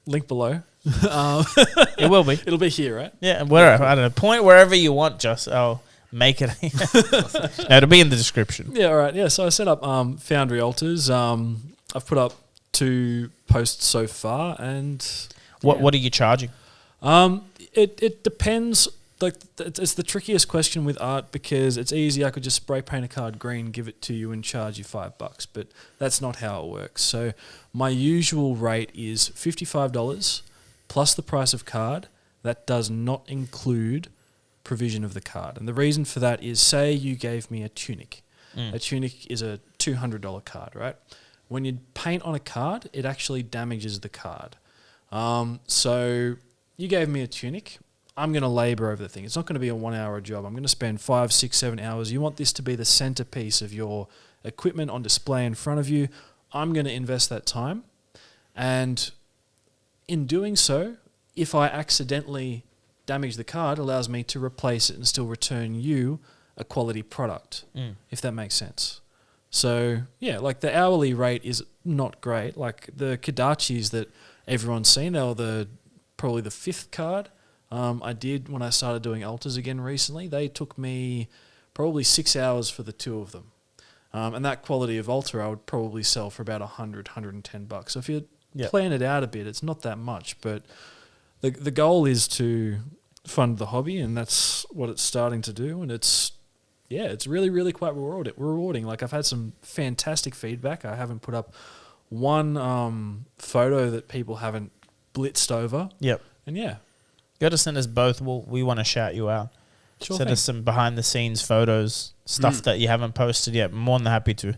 Link below. It will be. It'll be here, right? Yeah, and wherever. I don't know. Point wherever you want, Just. I'll make it. No, it'll be in the description. Yeah. All right. Yeah. So I set up Foundry Altars. I've put up 2 posts so far, and What are you charging? It depends. Like it's the trickiest question with art because it's easy. I could just spray paint a card green, give it to you, and charge you $5. But that's not how it works. So my usual rate is $55 plus the price of card. That does not include provision of the card. And the reason for that is, say you gave me a tunic. A tunic is a $200 card, right? When you paint on a card, it actually damages the card. So you gave me a tunic. I'm going to labor over the thing. It's not going to be a 1 hour job. I'm going to spend 5, 6, 7 hours. You want this to be the centerpiece of your equipment on display in front of you. I'm going to invest that time. And in doing so, if I accidentally damage the card, it allows me to replace it and still return you a quality product, if that makes sense. So, yeah, like the hourly rate is not great. Like the Kodachis that everyone's seen, they were probably the 5th card. I did when I started doing altars again recently. They took me probably 6 hours for the 2 of them. And that quality of altar I would probably sell for about $100-$110. So if you plan it out a bit, it's not that much. But the goal is to fund the hobby, and that's what it's starting to do. And it's really, really quite rewarding. Like I've had some fantastic feedback. I haven't put up one photo that people haven't blitzed over. Yep. And yeah. You got to send us both. We want to shout you out. Sure Send thing. us some behind the scenes photos, stuff that you haven't posted yet. More than happy to.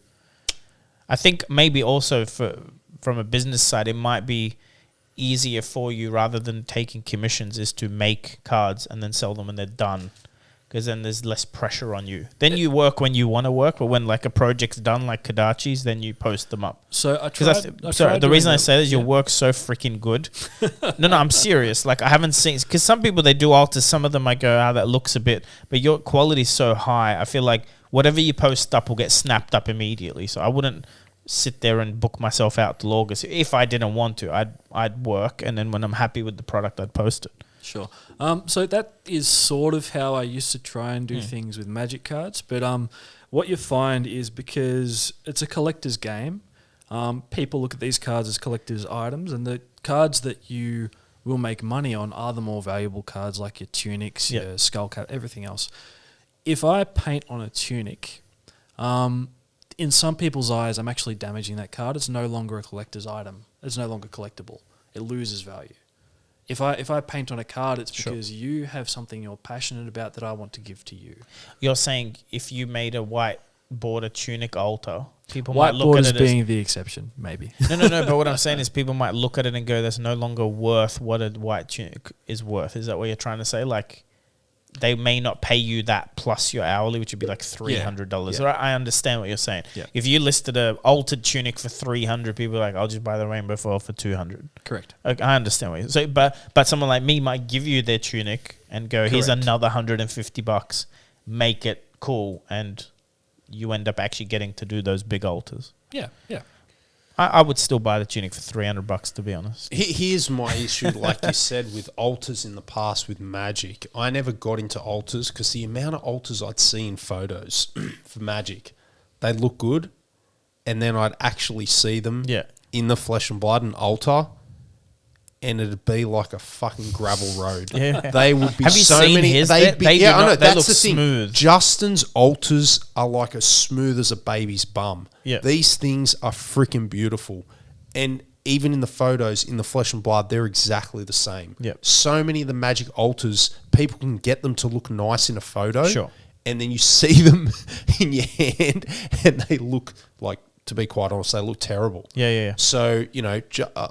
I think maybe also from a business side, it might be easier for you rather than taking commissions is to make cards and then sell them when they're done. Because then there's less pressure on you. Then you work when you want to work, but when like a project's done, like Kodachis, then you post them up. So I tried. The reason I say that is your work's so freaking good. No, I'm serious. Like I haven't seen, because some people they do altars. Some of them I go, that looks a bit, but your quality's so high. I feel like whatever you post up will get snapped up immediately. So I wouldn't sit there and book myself out till August. If I didn't want to, I'd work, and then when I'm happy with the product, I'd post it. Sure. So that is sort of how I used to try and do things with Magic cards. But what you find is because it's a collector's game, people look at these cards as collector's items, and the cards that you will make money on are the more valuable cards, like your tunics, your skull cap, everything else. If I paint on a tunic, in some people's eyes, I'm actually damaging that card. It's no longer a collector's item. It's no longer collectible. It loses value. If I paint on a card, it's because you have something you're passionate about that I want to give to you. You're saying if you made a white border tunic altar, people White might look at it being the exception, maybe. No. But what I'm saying is people might look at it and go, "That's no longer worth what a white tunic is worth." Is that what you're trying to say? Like, they may not pay you that plus your hourly, which would be like $300. Yeah. I understand what you're saying. Yeah. If you listed a altered tunic for $300, people are like, I'll just buy the rainbow foil for $200. Correct. Okay, I understand what you're saying. But someone like me might give you their tunic and go, here's another $150. Make it cool, and you end up actually getting to do those big altars. Yeah. I would still buy the tunic for $300, to be honest. Here's my issue, like you said, with altars in the past with Magic. I never got into altars because the amount of altars I'd see in photos for Magic, they look good, and then I'd actually see them in the flesh and blood and altar, and it'd be like a fucking gravel road. Yeah. They would be Have you so seen many. his? They'd be, They do I know. not- they That's look the thing. smooth. Justin's altars are like as smooth as a baby's bum. Yeah. These things are freaking beautiful, and even in the photos in the flesh and blood, they're exactly the same. Yep. So many of the Magic altars, people can get them to look nice in a photo. Sure. And then you see them in your hand, and they look like, to be quite honest, they look terrible. Yeah. So,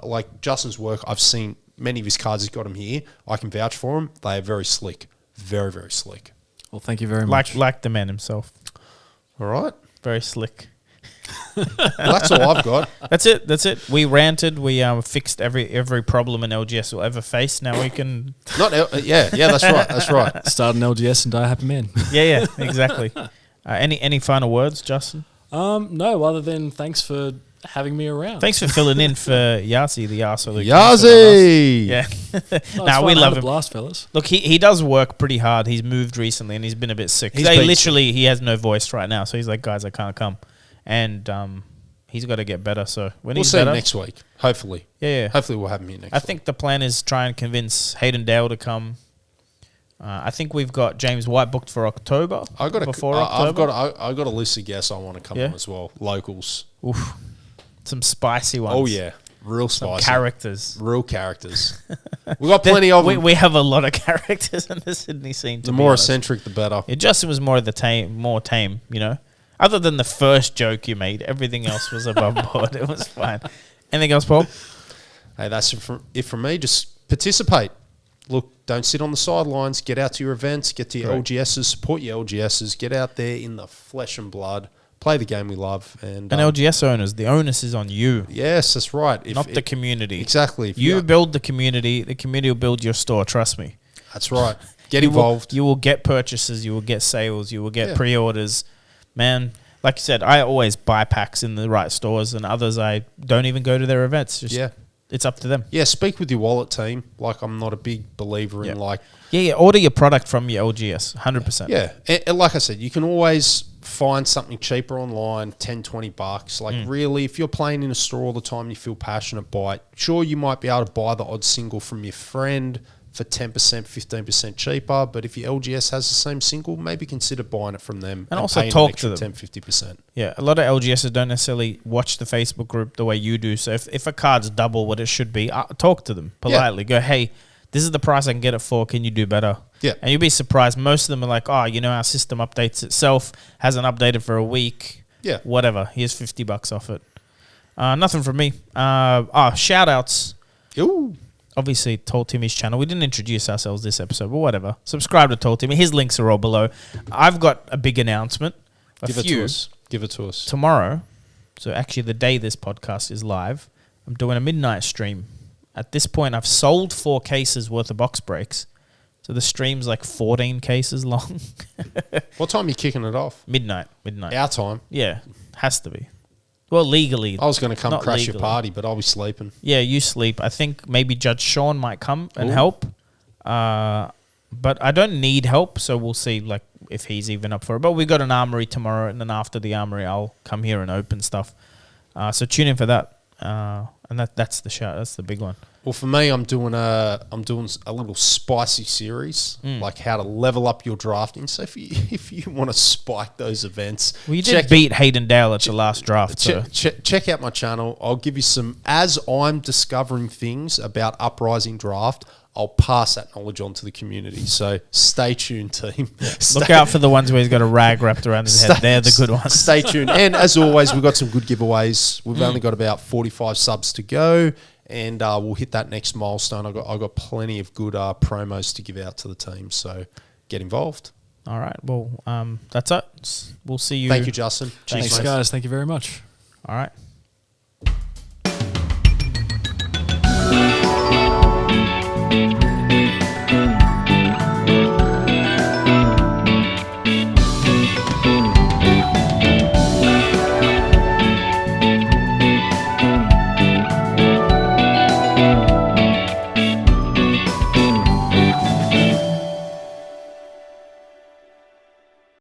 like Justin's work, I've seen many of his cards. He's got them here. I can vouch for them. They are very slick. Very, very slick. Well, thank you very much. Like the man himself. All right. Very slick. Well, that's all I've got. That's it. We ranted. We fixed every problem an LGS will ever face. Now we can... Yeah, that's right. Start an LGS and die a happy man. Yeah, exactly. Any final words, Justin? No, other than thanks for having me around. Thanks for filling in for Yasi, the arsehole. Yazzie! Yeah. We love him. him. Blast, fellas. Look, he does work pretty hard. He's moved recently and he's been a bit sick. He has no voice right now. So he's like, guys, I can't come. And he's got to get better. So when he's see better, him next week, hopefully. Yeah. Hopefully we'll have him here next week. I think the plan is try and convince Hayden Dale to come. I think we've got James White booked for October. I've got a list of guests I want to come on as well. Locals. Oof. Some spicy ones. Oh, yeah. Real spicy. Characters. Real characters. We've got plenty of them. We have a lot of characters in the Sydney scene. The more eccentric, the better. Yeah, Justin was more tame, you know. Other than the first joke you made, everything else was above board. It was fine. Anything else, Paul? Hey, that's it from me. Just participate. Look, don't sit on the sidelines. Get out to your events. Get to your LGSs. Support your LGSs. Get out there in the flesh and blood. Play the game we love. And LGS owners, the onus is on you. Yes, that's right. Not the community. Exactly. If you build the community will build your store. Trust me. That's right. Get involved. You will get purchases. You will get sales. You will get pre-orders. Man, like you said, I always buy packs in the right stores, and others I don't even go to their events. It's up to them. Yeah, speak with your wallet team. Like, I'm not a big believer in like... Yeah, order your product from your LGS, 100%. Yeah, and like I said, you can always find something cheaper online, 10, 20 bucks. Like, really, if you're playing in a store all the time, you feel passionate by it, sure, you might be able to buy the odd single from your friend for 10%, 15% cheaper. But if your LGS has the same single, maybe consider buying it from them. And also talk to them. 10, 50%. Yeah, a lot of LGSs don't necessarily watch the Facebook group the way you do. So if a card's double what it should be, talk to them politely. Go, hey, this is the price I can get it for. Can you do better? Yeah. And you'll be surprised. Most of them are like, oh, our system updates itself. Hasn't updated for a week. Yeah. Whatever. Here's $50 off it. Nothing from me. Shout outs. Ooh. Obviously, Tall Timmy's channel. We didn't introduce ourselves this episode, but whatever. Subscribe to Tall Timmy. His links are all below. I've got a big announcement. Give it to us. Tomorrow, so actually the day this podcast is live, I'm doing a midnight stream. At this point, I've sold 4 cases worth of box breaks. So the stream's like 14 cases long. What time are you kicking it off? Midnight. Our time? Yeah, has to be. Well, legally. I was going to come crash legally. your party, but I'll be sleeping. Yeah, you sleep. I think maybe Judge Sean might come and help. But I don't need help, so we'll see like if he's even up for it. But we got an armory tomorrow, and then after the armory, I'll come here and open stuff. So tune in for that. And that's the shout. That's the big one. Well, for me, I'm doing a little spicy series, like how to level up your drafting. So if you want to spike those events, well, you did beat Hayden Dale at the last draft. Check out my channel. I'll give you some as I'm discovering things about Uprising draft. I'll pass that knowledge on to the community. So stay tuned, team. Look out for the ones where he's got a rag wrapped around his head. They're the good ones. Stay tuned. And as always, we've got some good giveaways. We've only got about 45 subs to go. And we'll hit that next milestone. I've got plenty of good promos to give out to the team. So get involved. All right. Well, that's it. We'll see you. Thank you, Justin. Thanks, guys. Thank you very much. All right.